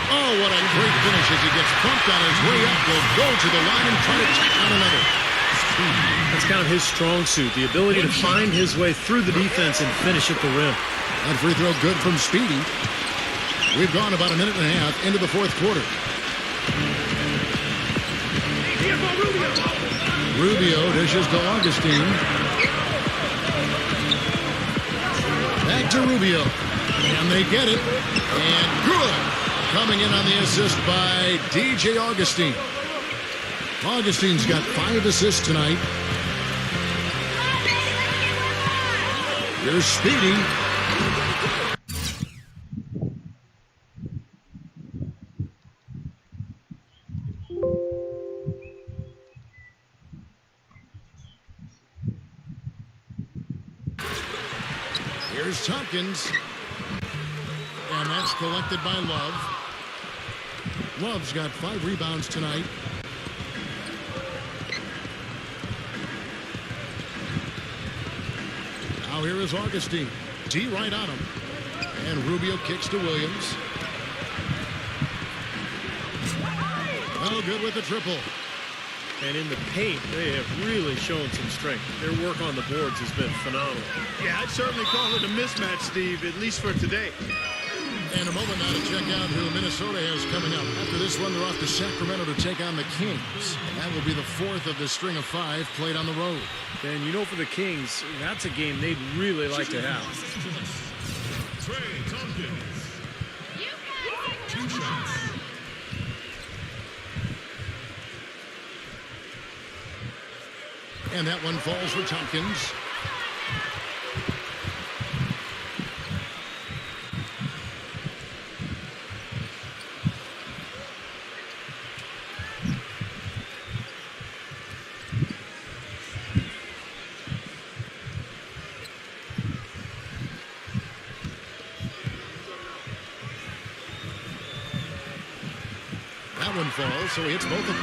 Oh, what a great finish as he gets bumped on his way up. Will go to the line and try to tack on another. That's kind of his strong suit, the ability to find his way through the defense and finish at the rim. That free throw good from Speedy. We've gone about a minute and a half into the fourth quarter. Rubio dishes to Augustine. Back to Rubio. And they get it. And good. Coming in on the assist by DJ Augustine. Augustine's got 5 assists tonight. Here's Speedy. Here's Tompkins. And that's collected by Love. Love's got 5 rebounds tonight. Now here is Augustine. D right on him. And Rubio kicks to Williams. Oh, good with the triple. And in the paint, they have really shown some strength. Their work on the boards has been phenomenal. Yeah, I'd certainly call it a mismatch, Steve, at least for today. And a moment now to check out who Minnesota has coming up. After this one, they're off to Sacramento to take on the Kings. That will be the fourth of the string of 5 played on the road. And you know, for the Kings, that's a game they'd really like to have. Trey Tompkins. 2 shots. And that one falls for Tompkins. That one falls, so he hits both of them.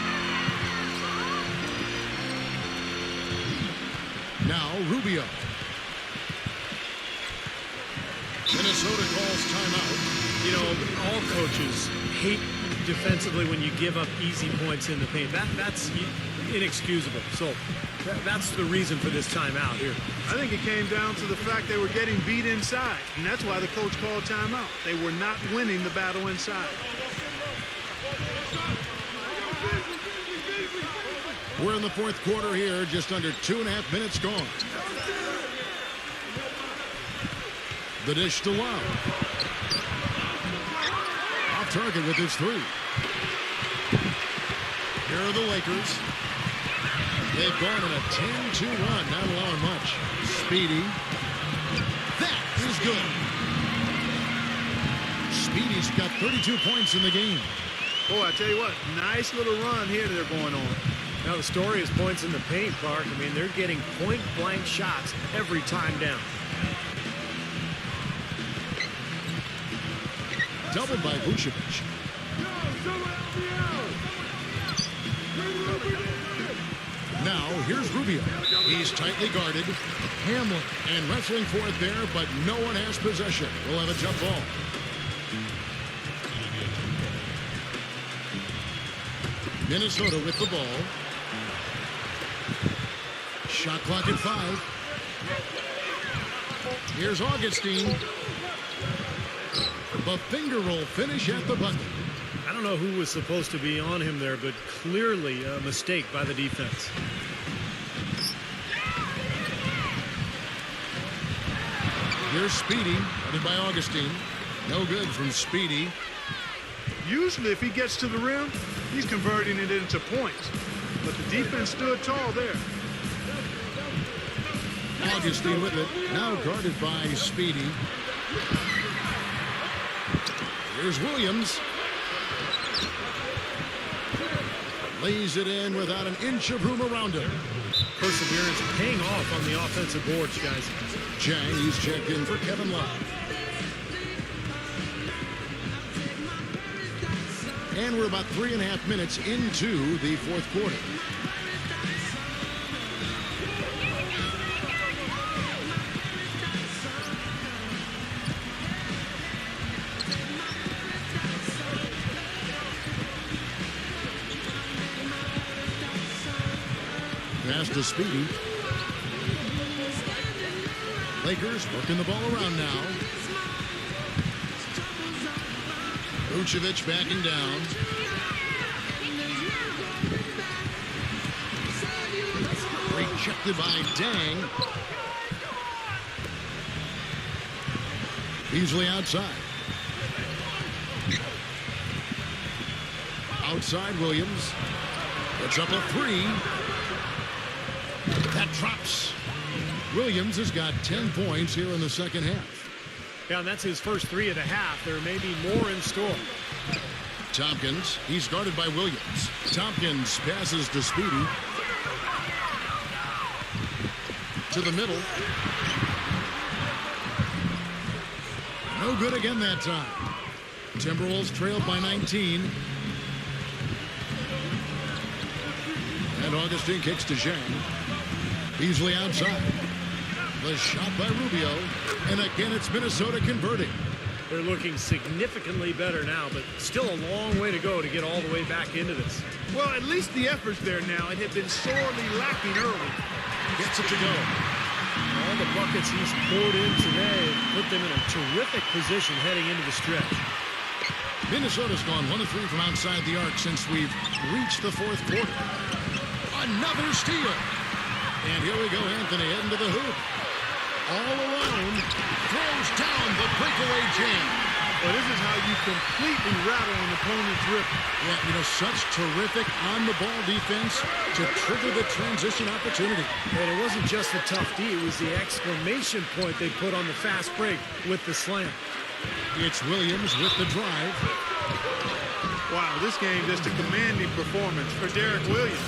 Now Rubio. Minnesota calls timeout. You know, all coaches hate defensively when you give up easy points in the paint. That's inexcusable. So that's the reason for this timeout here. I think it came down to the fact they were getting beat inside, and that's why the coach called timeout. They were not winning the battle inside. We're in the fourth quarter here, just under 2.5 minutes gone. The dish to Love. Off target with his 3. Here are the Lakers. They've gone in a 10-2 run, not allowing much. Speedy. That is good. Speedy's got 32 points in the game. Boy, I tell you what, nice little run here they're going on. Now the story is points in the paint, Clark. I mean, they're getting point-blank shots every time down. Doubled by Vucevic. Now, here's Rubio. He's tightly guarded. Hamlin and wrestling for it there, but no one has possession. We'll have a jump ball. Minnesota with the ball. Shot clock at 5. Here's Augustine. The finger roll finish at the bucket. I don't know who was supposed to be on him there, but clearly a mistake by the defense. Here's Speedy, headed by Augustine. No good from Speedy. Usually if he gets to the rim, he's converting it into points. But the defense stood tall there. Augustine with it, now guarded by Speedy. Here's Williams. Lays it in without an inch of room around him. Perseverance paying off on the offensive boards, guys. Chang, he's checked in for Kevin Love. And we're about 3.5 minutes into the fourth quarter. Pass to Speedy. Lakers working the ball around now. Vucevic backing down. Rejected by Dang. Beasley outside. Outside Williams. Puts up a 3. That drops. Williams has got 10 points here in the second half. Yeah, and that's his first 3 of the half. There may be more in store. Tompkins, he's guarded by Williams. Tompkins passes to Speedy. To the middle. No good again that time. Timberwolves trailed by 19. And Augustine kicks to Zhang. Beasley outside. The shot by Rubio. And again, it's Minnesota converting. They're looking significantly better now, but still a long way to go to get all the way back into this. Well, at least the effort's there now. It had been sorely lacking early. Gets it to go. All the buckets he's poured in today put them in a terrific position heading into the stretch. Minnesota's gone 1 of 3 from outside the arc since we've reached the fourth quarter. Another steal. And here we go, Anthony, heading to the hoop. All alone, throws down the breakaway jam. Well, this is how you completely rattle an opponent's rip. Yeah, you know, such terrific on-the-ball defense to trigger the transition opportunity. And it wasn't just the tough D, it was the exclamation point they put on the fast break with the slam. It's Williams with the drive. Wow, this game just a commanding performance for Derek Williams.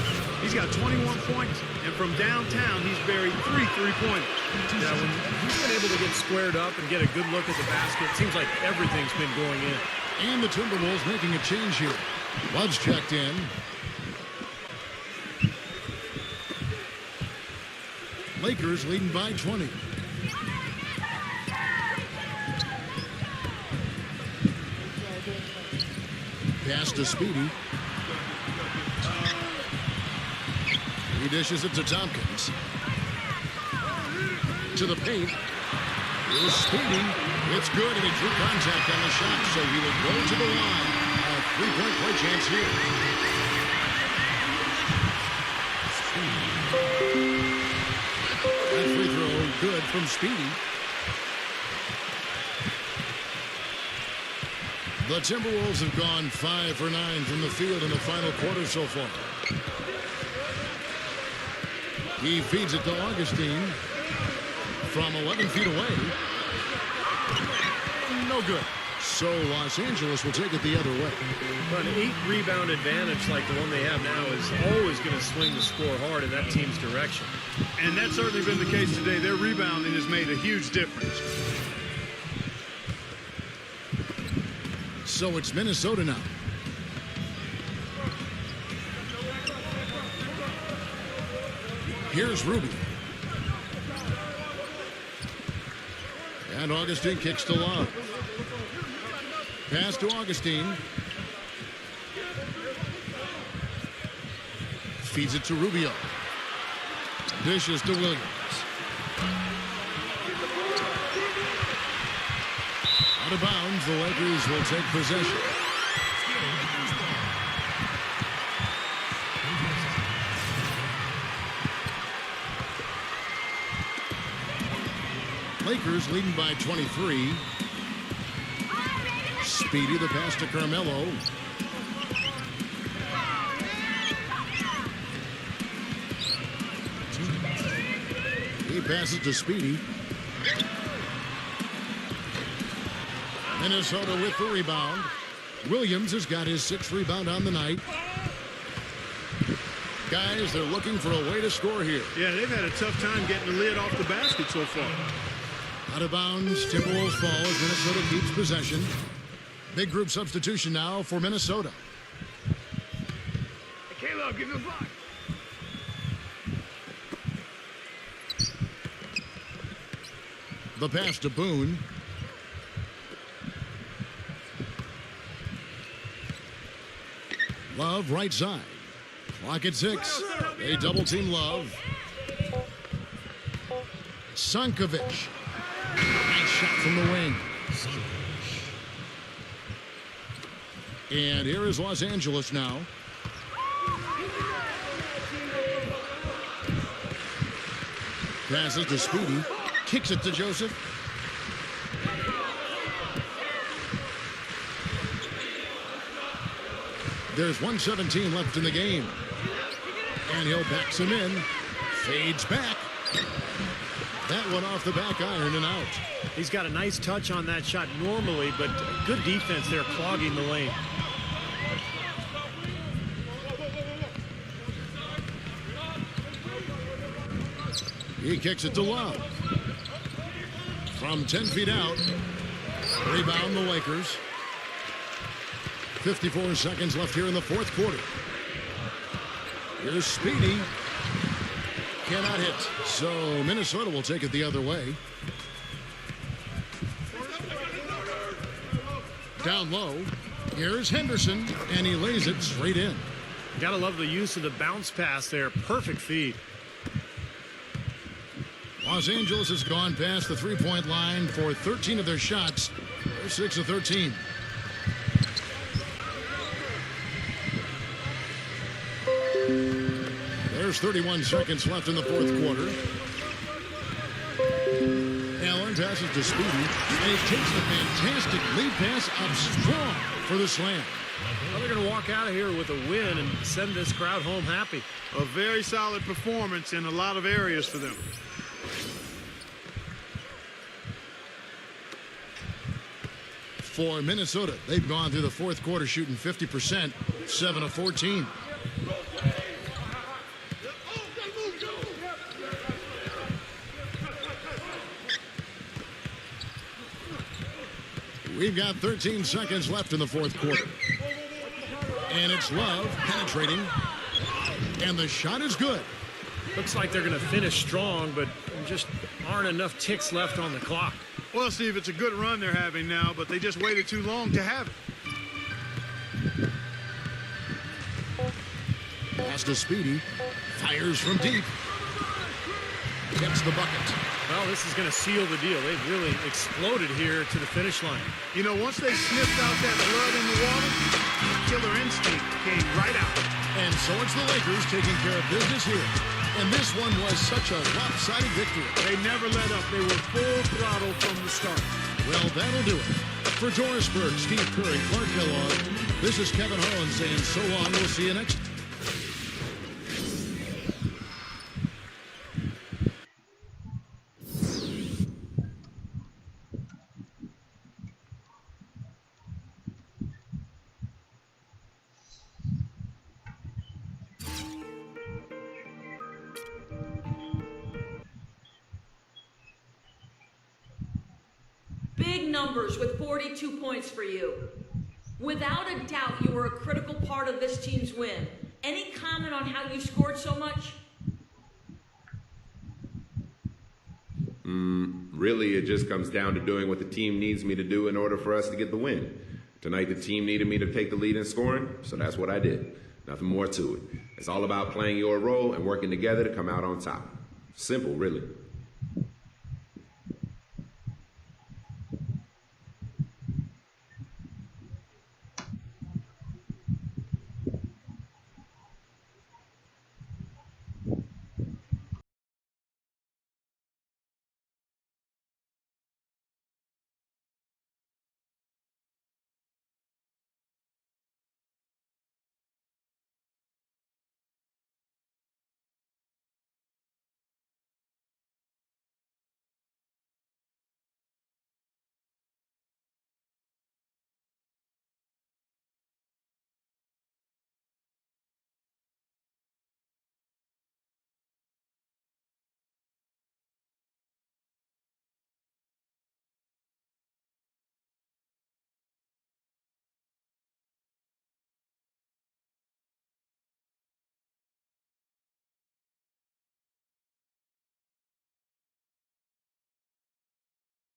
He's got 21 points, and from downtown, he's buried 3 3-pointers. Yeah, when he's been able to get squared up and get a good look at the basket, it seems like everything's been going in. And the Timberwolves making a change here. Badz checked in. Lakers leading by 20. Pass to Speedy. He dishes it to Tompkins. To the paint. Here's Speedy. It's good, and he drew contact on the shot, so he will go to the line. A three-point play chance here. That free throw good from Speedy. The Timberwolves have gone 5 for 9 from the field in the final quarter so far. He feeds it to Augustine from 11 feet away. No good. So Los Angeles will take it the other way. But an 8-rebound advantage like the one they have now is always going to swing the score hard in that team's direction. And that's certainly been the case today. Their rebounding has made a huge difference. So it's Minnesota now. Here's Rubio. And Augustine kicks to Love. Pass to Augustine. Feeds it to Rubio. Dishes to Williams. Out of bounds, the Lakers will take possession. Lakers leading by 23. Speedy, the pass to Carmelo. He passes to Speedy. Minnesota with the rebound. Williams has got his 6th rebound on the night. Guys, they're looking for a way to score here. Yeah, they've had a tough time getting the lid off the basket so far. Out of bounds, Timberwolves fall as Minnesota keeps possession. Big group substitution now for Minnesota. Hey, Caleb, give him a block. The pass to Boone. Love right side. Clock at 6. They double team Love. Sankovic. Nice shot from the wing. And here is Los Angeles now. Passes to Speedy. Kicks it to Joseph. There's 1:17 left in the game. And he'll backs him in. Fades back. That one off the back iron and out. He's got a nice touch on that shot normally, but good defense there clogging the lane. He kicks it to Love. From 10 feet out. Rebound the Lakers. 54 seconds left here in the fourth quarter. Here's Speedy. cannot hit. So Minnesota will take it the other way. Down low. Here's Henderson, and he lays it straight in. Gotta love the use of the bounce pass there. Perfect feed. Los Angeles has gone past the three-point line for 13 of their shots. They're 6 of 13. There's 31 seconds left in the fourth quarter. Allen passes to Speedy, and he takes a fantastic lead pass up strong for the slam. Well, they're going to walk out of here with a win and send this crowd home happy. A very solid performance in a lot of areas for them. For Minnesota, they've gone through the fourth quarter shooting 50%, 7 of 14. We've got 13 seconds left in the fourth quarter. And it's Love penetrating. And the shot is good. Looks like they're going to finish strong, but just aren't enough ticks left on the clock. Well, Steve, it's a good run they're having now, but they just waited too long to have it. Pass to Speedy. Fires from deep. Gets the bucket. Well, this is going to seal the deal. They've really exploded here to the finish line. You know, once they sniffed out that blood in the water, the killer instinct came right out. And so it's the Lakers taking care of business here. And this one was such a lopsided victory. They never let up. They were full throttle from the start. Well, that'll do it. For Doris Burke, Steve Curry, Clark Kellogg, this is Kevin Harlan saying so long. We'll see you next time. Big numbers with 42 points for you. Without a doubt, you were a critical part of this team's win. Any comment on how you scored so much? Really, it just comes down to doing what the team needs me to do in order for us to get the win. Tonight, the team needed me to take the lead in scoring, so that's what I did. Nothing more to it. It's all about playing your role and working together to come out on top. Simple, really.